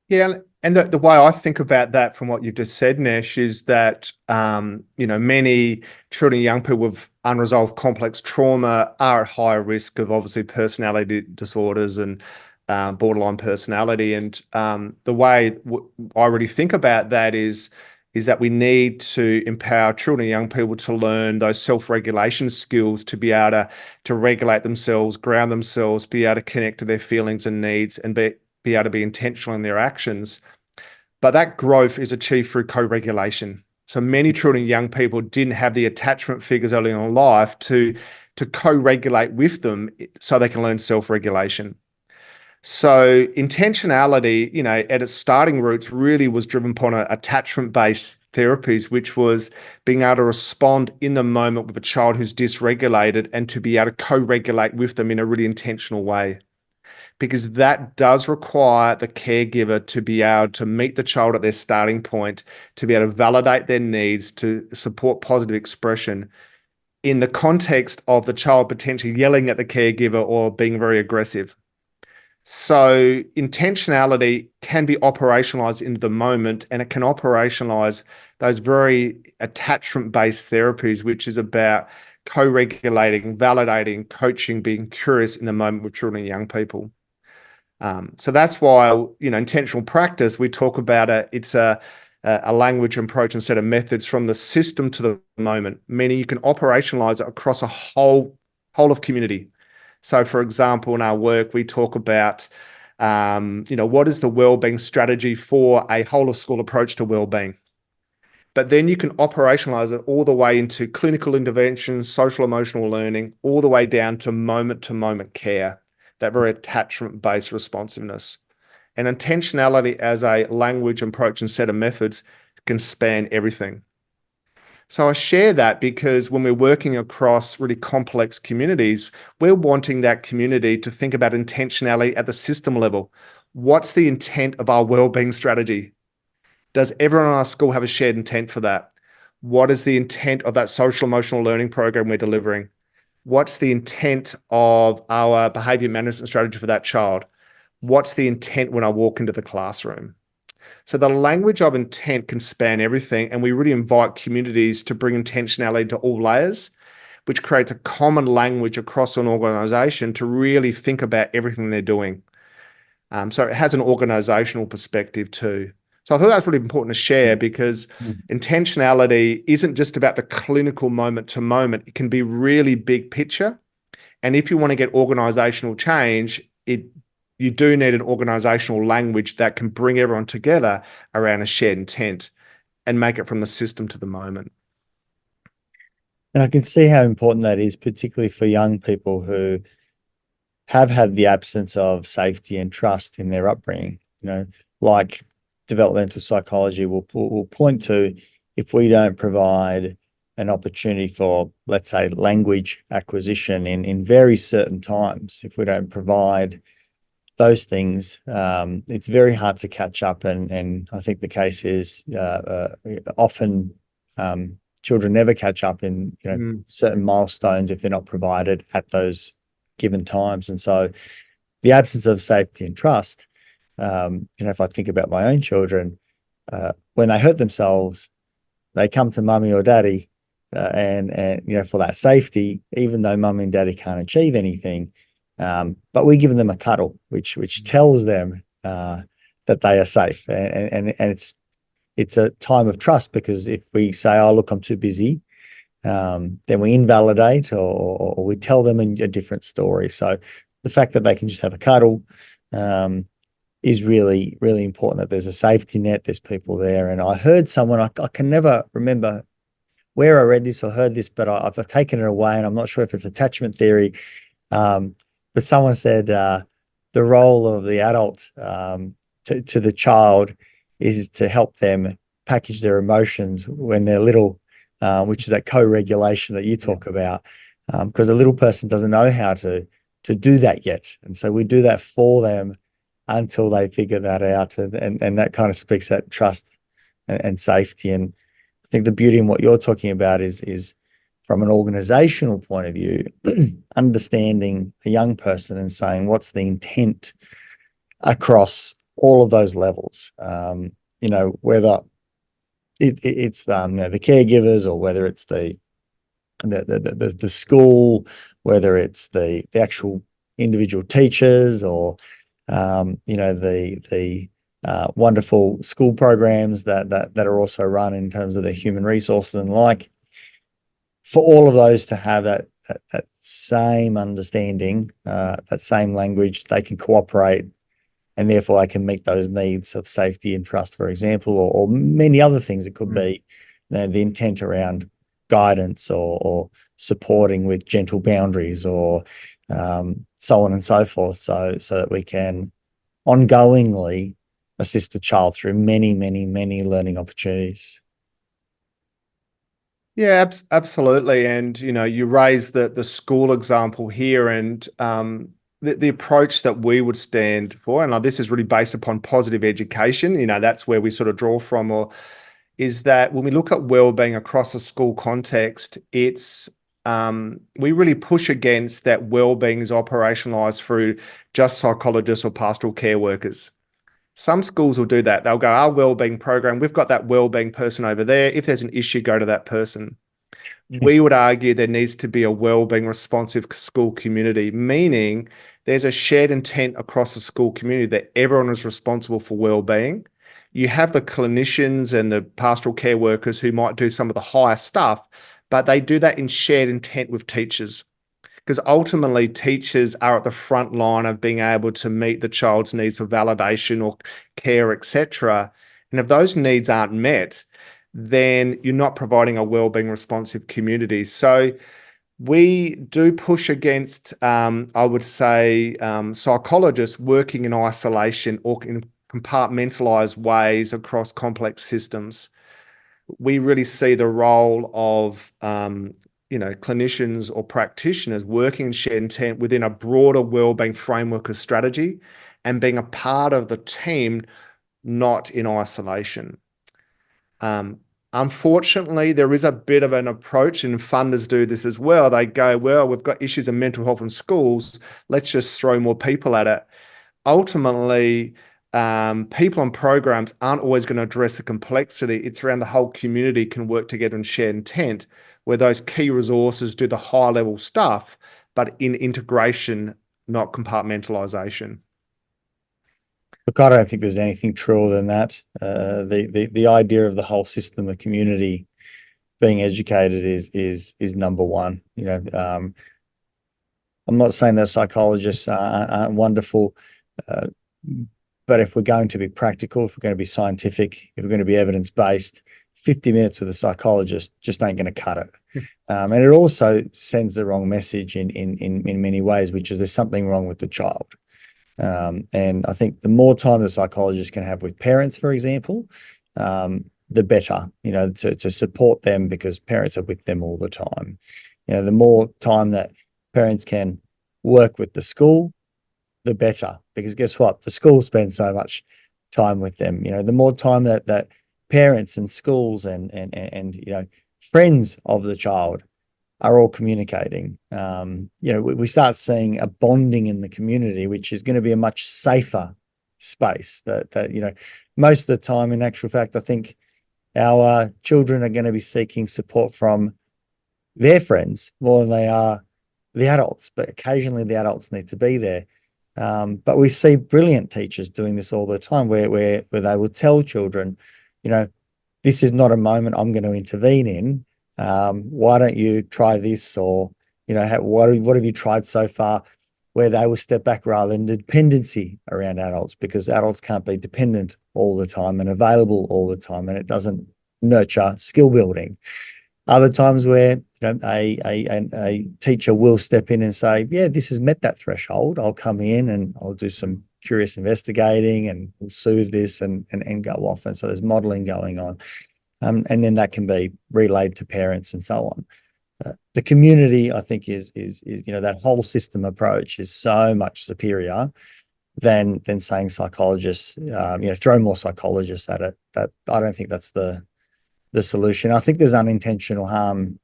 Yeah, and the way I think about that from what you've just said, Nesh, is that many children and young people with unresolved complex trauma are at higher risk of obviously personality disorders and borderline personality. And the way I really think about that is that we need to empower children and young people to learn those self-regulation skills to be able to regulate themselves, ground themselves, be able to connect to their feelings and needs, and be able to be intentional in their actions. But that growth is achieved through co-regulation. So many children and young people didn't have the attachment figures early on in life to co-regulate with them so they can learn self-regulation. So intentionality, at its starting roots really was driven upon attachment-based therapies, which was being able to respond in the moment with a child who's dysregulated and to be able to co-regulate with them in a really intentional way. Because that does require the caregiver to be able to meet the child at their starting point, to be able to validate their needs, to support positive expression in the context of the child potentially yelling at the caregiver or being very aggressive. So intentionality can be operationalized into the moment, and it can operationalize those very attachment-based therapies, which is about co-regulating, validating, coaching, being curious in the moment with children and young people. So that's why, intentional practice, we talk about it's a language approach and set of methods from the system to the moment, meaning you can operationalize it across a whole of community. So, for example, in our work, we talk about, what is the wellbeing strategy for a whole of school approach to wellbeing? But then you can operationalize it all the way into clinical interventions, social emotional learning, all the way down to moment care, that very attachment-based responsiveness. And intentionality as a language approach and set of methods can span everything. So I share that because when we're working across really complex communities, we're wanting that community to think about intentionality at the system level. What's the intent of our wellbeing strategy? Does everyone in our school have a shared intent for that? What is the intent of that social emotional learning program we're delivering? What's the intent of our behavior management strategy for that child? What's the intent when I walk into the classroom? So the language of intent can span everything, and we really invite communities to bring intentionality to all layers, which creates a common language across an organization to really think about everything they're doing. So it has an organizational perspective too. So I thought that's really important to share, because intentionality isn't just about the clinical moment to moment. It can be really big picture. And if you want to get organizational change, you do need an organizational language that can bring everyone together around a shared intent and make it from the system to the moment. And I can see how important that is, particularly for young people who have had the absence of safety and trust in their upbringing. Like developmental psychology will point to, if we don't provide an opportunity for, let's say, language acquisition in very certain times, if we don't provide those things, it's very hard to catch up. And I think the case is often children never catch up in certain milestones if they're not provided at those given times. And so the absence of safety and trust, if I think about my own children, when they hurt themselves, they come to mummy or daddy and for that safety, even though mummy and daddy can't achieve anything. But we're giving them a cuddle, which tells them that they are safe, and it's a time of trust, because if we say, "Oh, look, I'm too busy," then we invalidate or we tell them a different story. So the fact that they can just have a cuddle is really, really important. That there's a safety net, there's people there. And I heard someone, I can never remember where I read this or heard this, but I've taken it away, and I'm not sure if it's attachment theory. But someone said the role of the adult to the child is to help them package their emotions when they're little, which is that co-regulation that you talk about, because a little person doesn't know how to do that yet. And so we do that for them until they figure that out. And that kind of speaks that trust and safety. And I think the beauty in what you're talking about is from an organizational point of view, understanding a young person and saying, what's the intent across all of those levels? Whether it's the caregivers, or whether it's the school, whether it's the actual individual teachers, or the wonderful school programs that are also run in terms of their human resources and like. For all of those to have that same understanding, that same language, they can cooperate, and therefore they can meet those needs of safety and trust, for example, or many other things. It could be the intent around guidance or supporting with gentle boundaries, or so on and so forth, so that we can ongoingly assist the child through many, many, many learning opportunities. Yeah, absolutely. And, you raised the school example here, and the approach that we would stand for, and this is really based upon positive education, that's where we sort of draw from, is that when we look at wellbeing across a school context, it's we really push against that wellbeing is operationalised through just psychologists or pastoral care workers. Some schools will do that. They'll go, our wellbeing program, we've got that wellbeing person over there. If there's an issue, go to that person. We would argue there needs to be a wellbeing responsive school community, meaning there's a shared intent across the school community that everyone is responsible for wellbeing. You have the clinicians and the pastoral care workers who might do some of the higher stuff, but they do that in shared intent with teachers. Because ultimately, teachers are at the front line of being able to meet the child's needs for validation or care, etc. And if those needs aren't met, then you're not providing a wellbeing responsive community. So we do push against, I would say, psychologists working in isolation or in compartmentalized ways across complex systems. We really see the role of clinicians or practitioners working in shared intent within a broader wellbeing framework of strategy and being a part of the team, not in isolation. Unfortunately, there is a bit of an approach, and funders do this as well. They go, well, we've got issues of mental health in schools. Let's just throw more people at it. Ultimately, people and programs aren't always going to address the complexity. It's around the whole community can work together in shared intent, where those key resources do the high level stuff, but in integration, not compartmentalization. Look, I don't think there's anything truer than that. The idea of the whole system, the community being educated is number one. I'm not saying that psychologists aren't wonderful, but if we're going to be practical, if we're going to be scientific, if we're going to be evidence-based, 50 minutes with a psychologist just ain't going to cut it. And it also sends the wrong message in many ways, which is there's something wrong with the child. And I think the more time the psychologist can have with parents, for example, the better, to support them, because parents are with them all the time. The more time that parents can work with the school, the better, because guess what? The school spends so much time with them. The more time that parents and schools and friends of the child are all communicating, we start seeing a bonding in the community, which is going to be a much safer space. That most of the time, in actual fact, I think our children are going to be seeking support from their friends more than they are the adults, but occasionally the adults need to be there. But we see brilliant teachers doing this all the time, where they will tell children, this is not a moment I'm going to intervene in. Why don't you try this? Or, what have you tried so far? Where they will step back rather than dependency around adults, because adults can't be dependent all the time and available all the time, and it doesn't nurture skill building. Other times where a teacher will step in and say, yeah, this has met that threshold. I'll come in and I'll do some curious investigating and we'll soothe this and go off. And so there's modeling going on. And then that can be relayed to parents and so on. The community, I think, is that whole system approach is so much superior than saying psychologists, throw more psychologists at it. That I don't think that's the solution. I think there's unintentional harm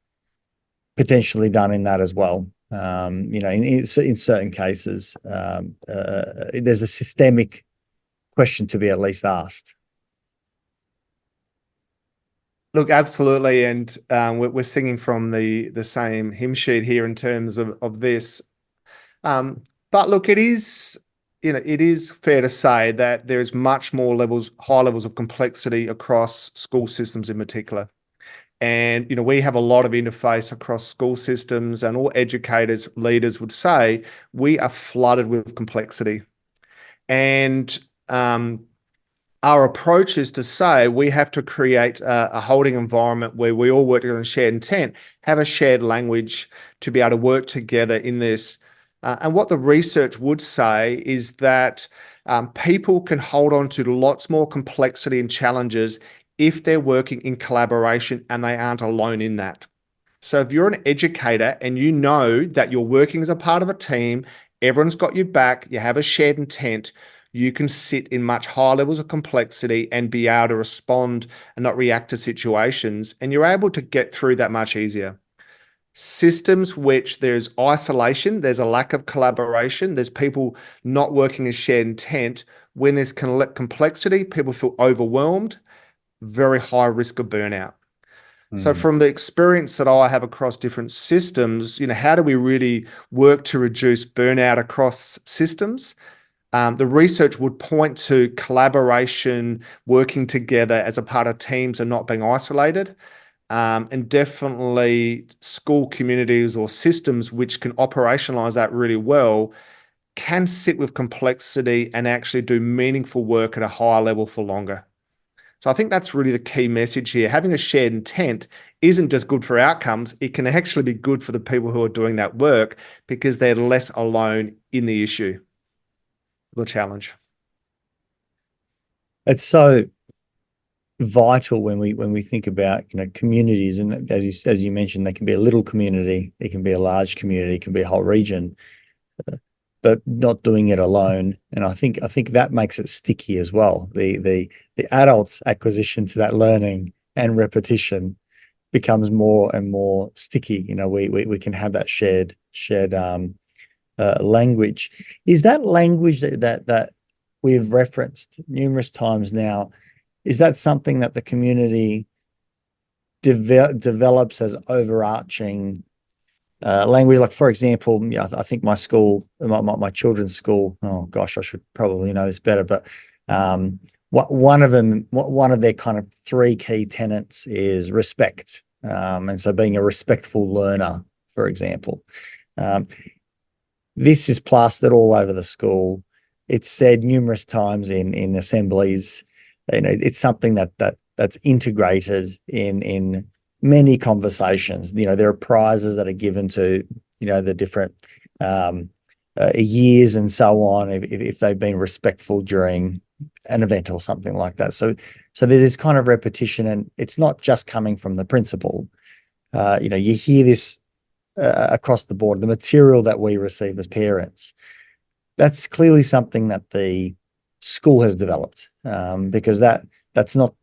potentially done in that as well. In certain cases, there's a systemic question to be at least asked. Look, absolutely, and we're singing from the same hymn sheet here in terms of this. But look, it is fair to say that there's much more high levels of complexity across school systems in particular. And, we have a lot of interface across school systems, and all educators, leaders would say we are flooded with complexity. And our approach is to say we have to create a holding environment where we all work together in shared intent, have a shared language to be able to work together in this. And what the research would say is that people can hold on to lots more complexity and challenges if they're working in collaboration and they aren't alone in that. So if you're an educator and you know that you're working as a part of a team, everyone's got your back, you have a shared intent, you can sit in much higher levels of complexity and be able to respond and not react to situations, and you're able to get through that much easier. Systems which there's isolation, there's a lack of collaboration, there's people not working as shared intent. When there's complexity, people feel overwhelmed, very high risk of burnout. So from the experience that I have across different systems, how do we really work to reduce burnout across systems? The research would point to collaboration, working together as a part of teams and not being isolated. And definitely school communities or systems which can operationalize that really well can sit with complexity and actually do meaningful work at a higher level for longer. So I think that's really the key message here. Having a shared intent isn't just good for outcomes. It can actually be good for the people who are doing that work because they're less alone in the issue, the challenge. It's so vital when we think about communities, and as you mentioned, they can be a little community, it can be a large community, it can be a whole region, but not doing it alone. And I think that makes it sticky as well. The adults' acquisition to that learning and repetition becomes more and more sticky. We can have that shared language. Is that language that we've referenced numerous times now? Is that something that the community develops as overarching language? Like, for example, I think my school, my children's school, oh gosh, I should probably know this better, but one of their kind of three key tenets is respect. And so being a respectful learner, for example. This is plastered all over the school. It's said numerous times in assemblies. It's something that's integrated in many conversations. There are prizes that are given to the different years and so on if they've been respectful during an event or something like that. So there's this kind of repetition, and it's not just coming from the principal. You hear this across the board. The material that we receive as parents, that's clearly something that the school has developed, because that's not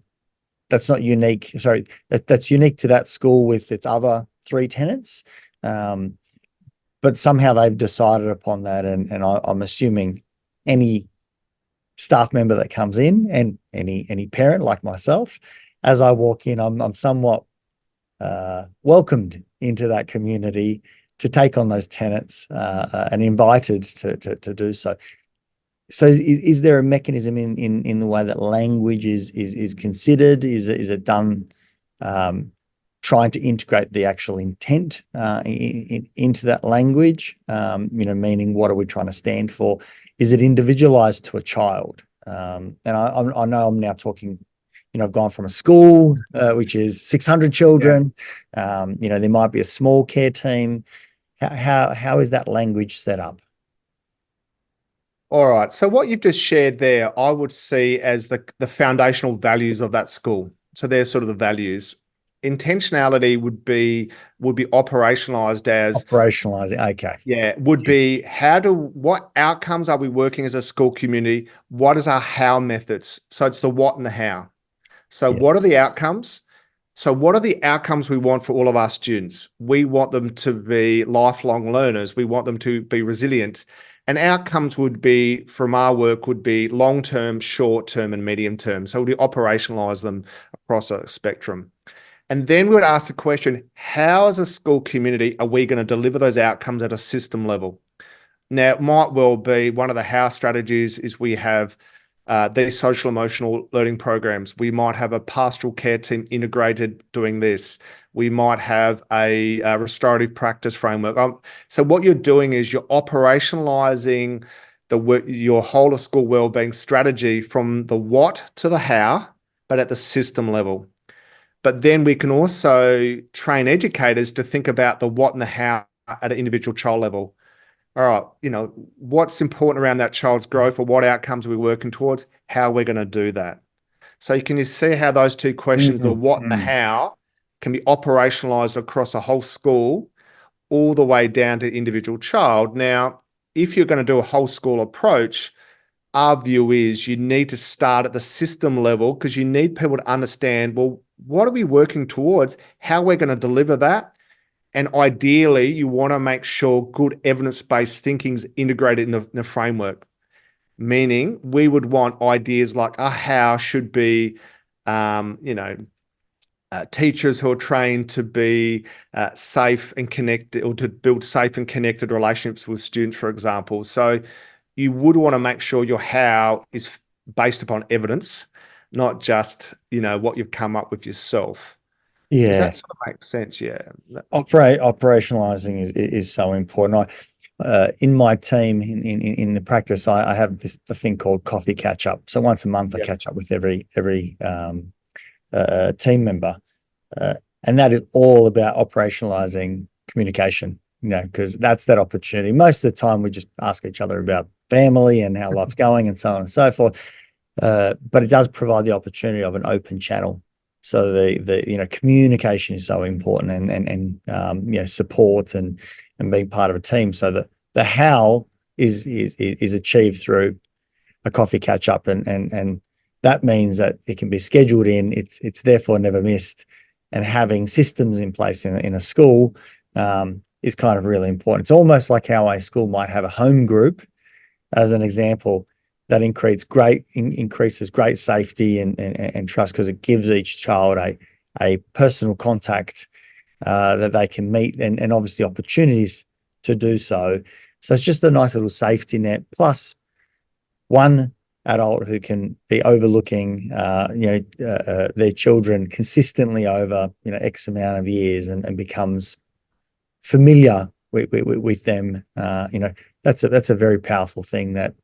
unique. Sorry, that's unique to that school with its other three tenets. But somehow they've decided upon that, and I'm assuming any staff member that comes in and any parent like myself, as I walk in, I'm somewhat welcomed into that community to take on those tenets and invited to do so. So is there a mechanism in the way that language is considered? Is it done trying to integrate the actual intent into that language? Meaning, what are we trying to stand for? Is it individualized to a child? And I know I'm now talking, I've gone from a school, which is 600 children. Yeah. There might be a small care team. How is that language set up? All right. So what you've just shared there, I would see as the foundational values of that school. So they're sort of the values. Intentionality would be operationalized as operationalizing. Okay. Yeah, would be what outcomes are we working as a school community? What is our how methods? So it's the what and the how. So yes. What are the outcomes? So what are the outcomes we want for all of our students? We want them to be lifelong learners. We want them to be resilient. And outcomes would be, from our work, would be long-term, short-term, and medium-term. So we operationalize them across a spectrum. And then we would ask the question, how as a school community are we going to deliver those outcomes at a system level? Now, it might well be one of the how strategies is we have these social emotional learning programs. We might have a pastoral care team integrated doing this. We might have a restorative practice framework. So what you're doing is you're operationalizing your whole of school wellbeing strategy from the what to the how, but at the system level. But then we can also train educators to think about the what and the how at an individual child level. All right, what's important around that child's growth, or what outcomes are we working towards? How we're going to do that. So can you see how those two questions, the what and the how, can be operationalized across a whole school all the way down to individual child? Now, if you're going to do a whole school approach, our view is you need to start at the system level, because you need people to understand, well, what are we working towards, how we're going to deliver that, And ideally, you want to make sure good evidence-based thinking is integrated in the framework. Meaning, we would want ideas like a how should be, teachers who are trained to be safe and connected, or to build safe and connected relationships with students, for example. So you would want to make sure your how is based upon evidence, not just, what you've come up with yourself. Does Yeah. that sort of make sense? Yeah. Operationalizing is so important. In my team, in the practice, I have a thing called coffee catch up. So once a month, I catch up with every team member, and that is all about operationalizing communication. Because that's that opportunity. Most of the time, we just ask each other about family and how life's going, and so on and so forth. But it does provide the opportunity of an open channel. So the communication is so important, and support and being part of a team. So the how is achieved through a coffee catch up, and that means that it can be scheduled in. It's therefore never missed, and having systems in place in a school is kind of really important. It's almost like how a school might have a home group, as an example. That increases great safety and trust, because it gives each child a personal contact that they can meet, and obviously opportunities to do so. So it's just a nice little safety net, plus one adult who can be overlooking their children consistently over X amount of years, and becomes familiar with them. That's a very powerful thing that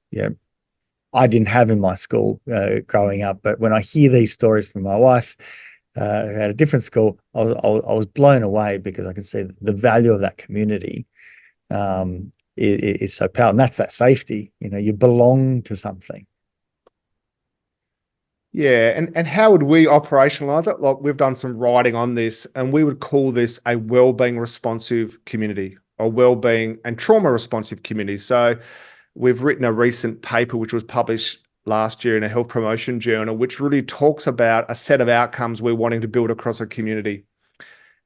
I didn't have in my school growing up. But when I hear these stories from my wife, who had a different school, I was blown away, because I can see the value of that community is so powerful. And that's that safety. You belong to something. Yeah, and how would we operationalize it? Like, we've done some writing on this, and we would call this a wellbeing responsive community, or wellbeing and trauma responsive community. So we've written a recent paper which was published last year in a health promotion journal, which really talks about a set of outcomes we're wanting to build across a community.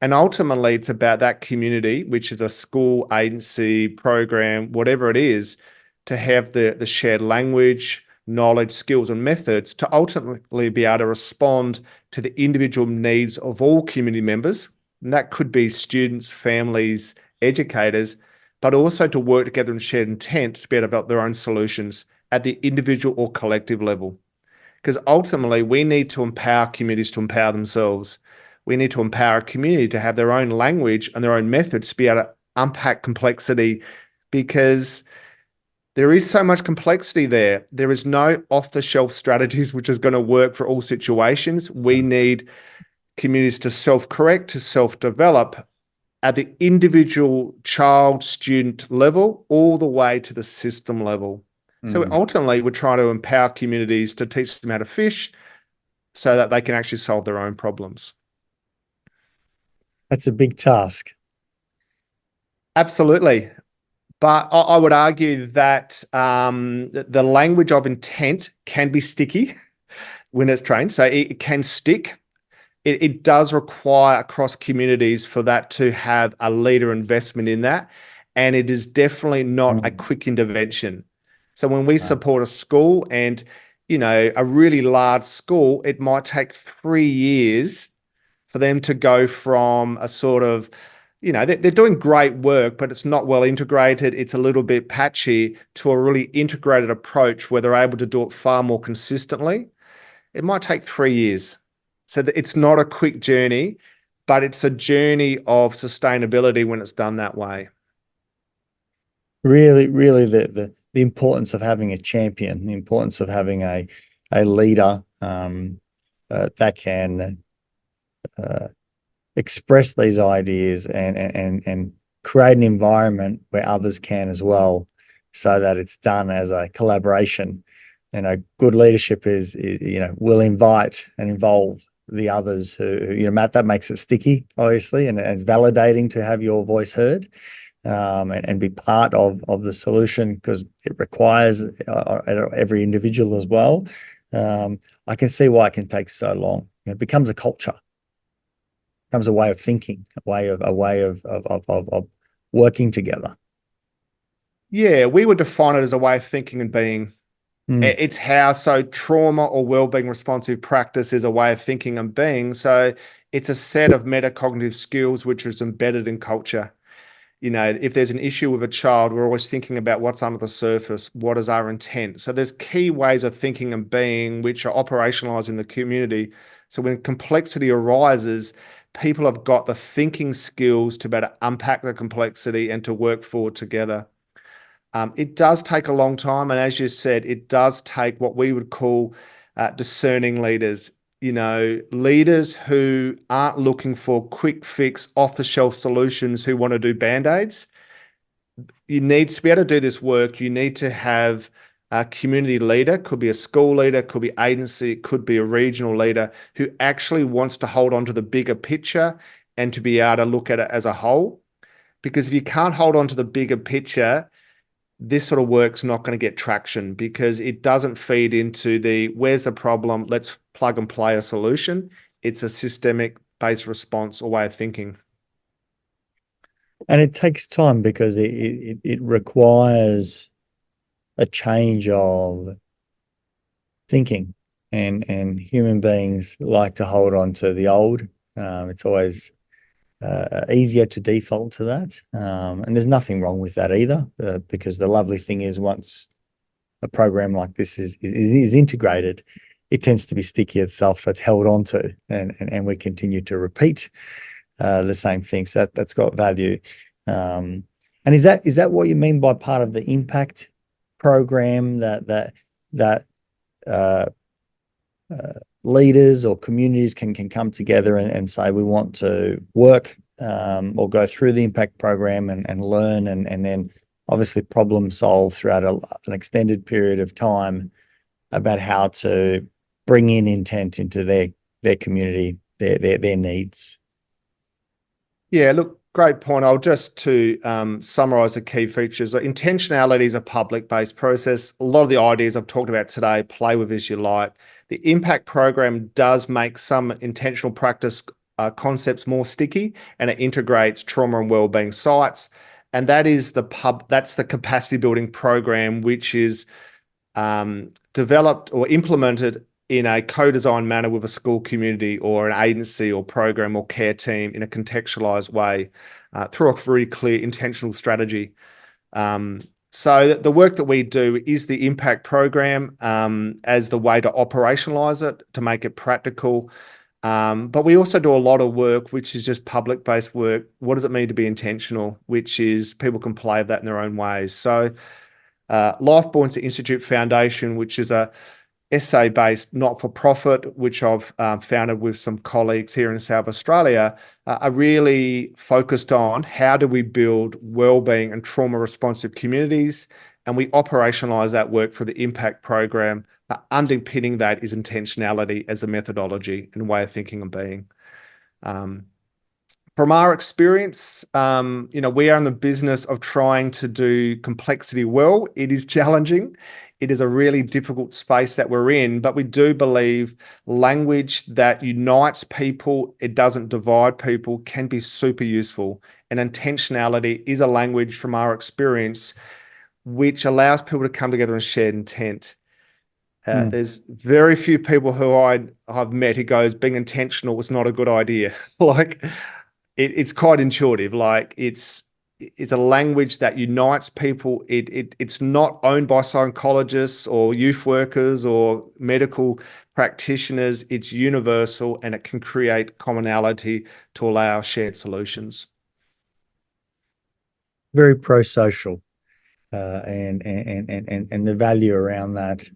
And ultimately, it's about that community, which is a school, agency, program, whatever it is, to have the shared language, knowledge, skills, and methods to ultimately be able to respond to the individual needs of all community members. And that could be students, families, educators, but also to work together in shared intent to be able to develop their own solutions at the individual or collective level. Because ultimately, we need to empower communities to empower themselves. We need to empower a community to have their own language and their own methods to be able to unpack complexity, because there is so much complexity there. There is no off-the-shelf strategies which is going to work for all situations. We need communities to self-correct, to self-develop, at the individual child student level, all the way to the system level. So ultimately, we're trying to empower communities to teach them how to fish, so that they can actually solve their own problems. That's a big task. Absolutely. But I would argue that the language of intent can be sticky when it's trained. So it can stick. It does require across communities for that to have a leader investment in that. And it is definitely not a quick intervention. So when we support a school, and, a really large school, it might take 3 years for them to go from a sort of, they're doing great work, but it's not well integrated. It's a little bit patchy, to a really integrated approach where they're able to do it far more consistently. It might take 3 years. So it's not a quick journey, but it's a journey of sustainability when it's done that way. Really, the importance of having a champion, the importance of having a leader that can express these ideas and create an environment where others can as well, so that it's done as a collaboration. Good leadership is will invite and involve the others who Matt, that makes it sticky, obviously, and it's validating to have your voice heard, and be part of the solution, because it requires every individual as well. I can see why it can take so long. It becomes a culture. becomes a way of thinking, a way of working together. Yeah, we would define it as a way of thinking and being. It's how, so trauma or wellbeing responsive practice is a way of thinking and being. So it's a set of metacognitive skills which is embedded in culture. You know, if there's an issue with a child, we're always thinking about what's under the surface, what is our intent. So there's key ways of thinking and being which are operationalized in the community. So when complexity arises, people have got the thinking skills to better unpack the complexity and to work forward together. It does take a long time. And as you said, it does take what we would call discerning leaders, you know, leaders who aren't looking for quick fix, off the shelf solutions, who want to do band-aids. You need to be able to do this work. You need to have a community leader, could be a school leader, could be agency, it could be a regional leader who actually wants to hold on to the bigger picture and to be able to look at it as a whole. Because if you can't hold on to the bigger picture, this sort of work's not going to get traction because it doesn't feed into the where's the problem, let's plug and play a solution. It's a systemic based response or way of thinking. And it takes time because it requires a change of thinking, and human beings like to hold on to the old. It's always easier to default to that, and there's nothing wrong with that either, because the lovely thing is once a program like this is integrated, it tends to be sticky itself, so it's held on to, and we continue to repeat the same thing. So that's got value. And is that what you mean by part of the impact program, that leaders or communities can come together and say we want to work or go through the impact program and learn and then obviously problem solve throughout an extended period of time about how to bring in intent into their community, their needs? Yeah, look, great point. I'll just to summarize the key features. Intentionality is a public-based process. A lot of the ideas I've talked about today, play with as you like. The impact program does make some intentional practice concepts more sticky, and it integrates trauma and wellbeing sites. And that is that's the capacity building program, which is developed or implemented in a co-designed manner with a school community or an agency or program or care team in a contextualized way through a very clear intentional strategy. So the work that we do is the impact program as the way to operationalize it, to make it practical. But we also do a lot of work, which is just public-based work. What does it mean to be intentional? Which is people can play that in their own ways. So Life Buoyancy Institute Foundation, which is a SA-based not-for-profit, which I've founded with some colleagues here in South Australia, are really focused on how do we build wellbeing and trauma-responsive communities, and we operationalise that work for the impact program. But underpinning that is intentionality as a methodology and way of thinking and being. From our experience, we are in the business of trying to do complexity well. It is challenging. It is a really difficult space that we're in, but we do believe language that unites people, it doesn't divide people, can be super useful. And intentionality is a language from our experience which allows people to come together and share intent. There's very few people who I've met who goes, being intentional was not a good idea. Like it's quite intuitive. Like it's a language that unites people. It's not owned by psychologists or youth workers or medical practitioners. It's universal, and it can create commonality to allow shared solutions. Very pro-social, and the value around that,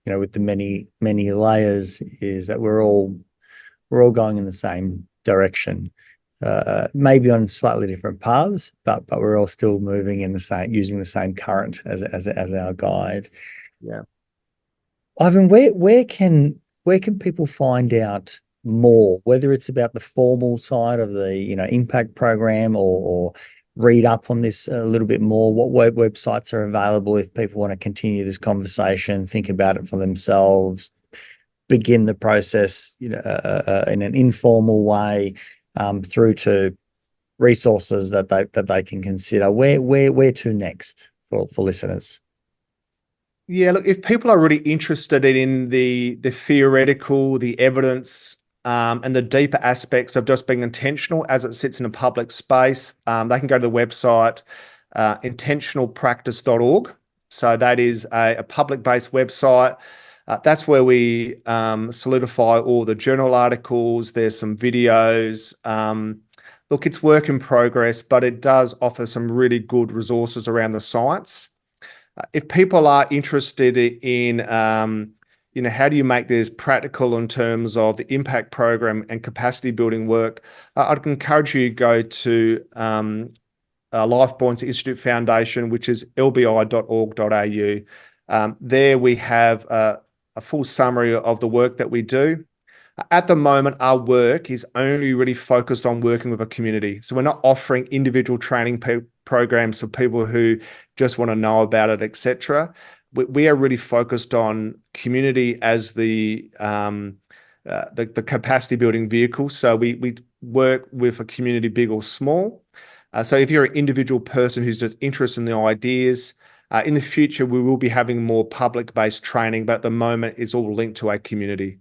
with the many layers, is that we're all going in the same direction. Maybe on slightly different paths, but we're all still moving in the same, using the same current as our guide. Yeah. Ivan, where can people find out more, whether it's about the formal side of the impact program or read up on this a little bit more? What websites are available if people want to continue this conversation, think about it for themselves, begin the process, in an informal way, through to resources that they can consider. Where to next for listeners? Yeah, look, if people are really interested in the theoretical, the evidence, and the deeper aspects of just being intentional as it sits in a public space, they can go to the website intentionalpractice.org. So that is a public-based website. That's where we solidify all the journal articles. There's some videos. Look, it's work in progress, but it does offer some really good resources around the science. If people are interested in, how do you make this practical in terms of the impact program and capacity building work, I'd encourage you to go to Life Buoyancy Institute Foundation, which is lbi.org.au. There we have a full summary of the work that we do. At the moment, our work is only really focused on working with a community. So we're not offering individual training programs for people who just want to know about it, etc. We are really focused on community as the capacity building vehicle. So we work with a community, big or small. So if you're an individual person who's just interested in the ideas, in the future, we will be having more public-based training, but at the moment, it's all linked to a community.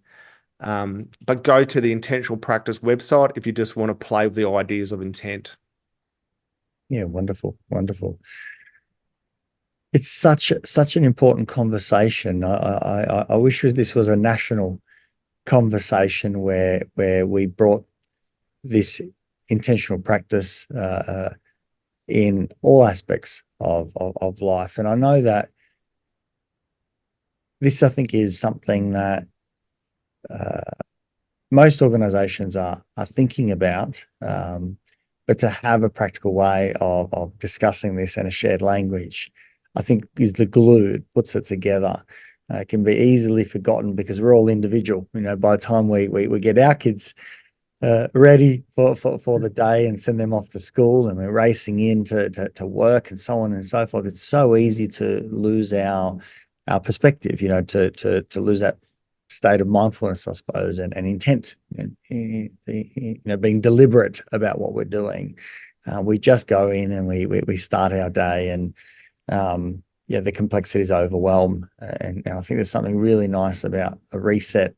But go to the Intentional Practice website if you just want to play with the ideas of intent. Yeah, wonderful. It's such an important conversation. I wish this was a national conversation where we brought this intentional practice in all aspects of life. And I know that this, I think, is something that most organizations are thinking about, but to have a practical way of discussing this in a shared language, I think, is the glue. It puts it together. It can be easily forgotten because we're all individual. By the time we get our kids ready for the day and send them off to school, and we're racing in to work and so on and so forth, it's so easy to lose our perspective, to lose that state of mindfulness, I suppose, and intent, being deliberate about what we're doing. We just go in and we start our day, and the complexities overwhelm. And I think there's something really nice about a reset,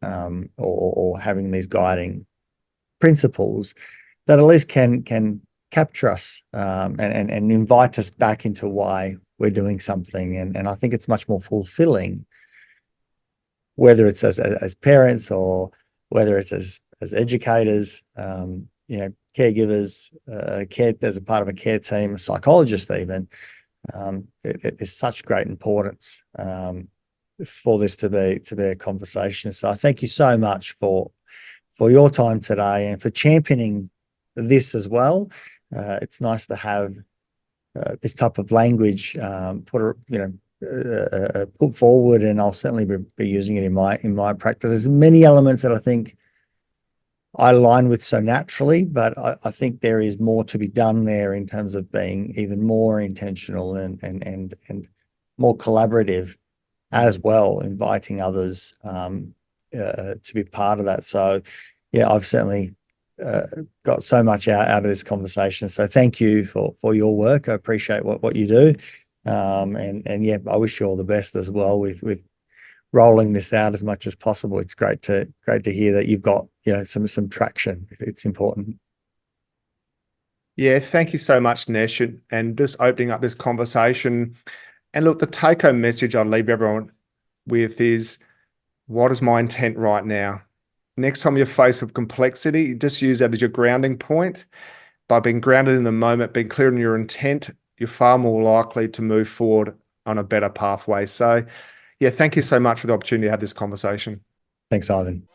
or having these guiding principles that at least can capture us, and invite us back into why we're doing something. And I think it's much more fulfilling, whether it's as parents or whether it's as educators, caregivers, as a part of a care team, a psychologist even. There's such great importance for this to be a conversation. So I thank you so much for your time today and for championing this as well. It's nice to have this type of language put forward, and I'll certainly be using it in my practice. There's many elements that I think I align with so naturally, but I think there is more to be done there in terms of being even more intentional and more collaborative as well, inviting others to be part of that. So yeah, I've certainly got so much out of this conversation. So thank you for your work. I appreciate what you do. And yeah, I wish you all the best as well with rolling this out as much as possible. It's great to hear that you've got some traction. It's important. Yeah, thank you so much, Nesh, and just opening up this conversation. And look, the take-home message I'll leave everyone with is, what is my intent right now? Next time you're faced with complexity, just use that as your grounding point. By being grounded in the moment, being clear on your intent, you're far more likely to move forward on a better pathway. So yeah, thank you so much for the opportunity to have this conversation. Thanks, Ivan.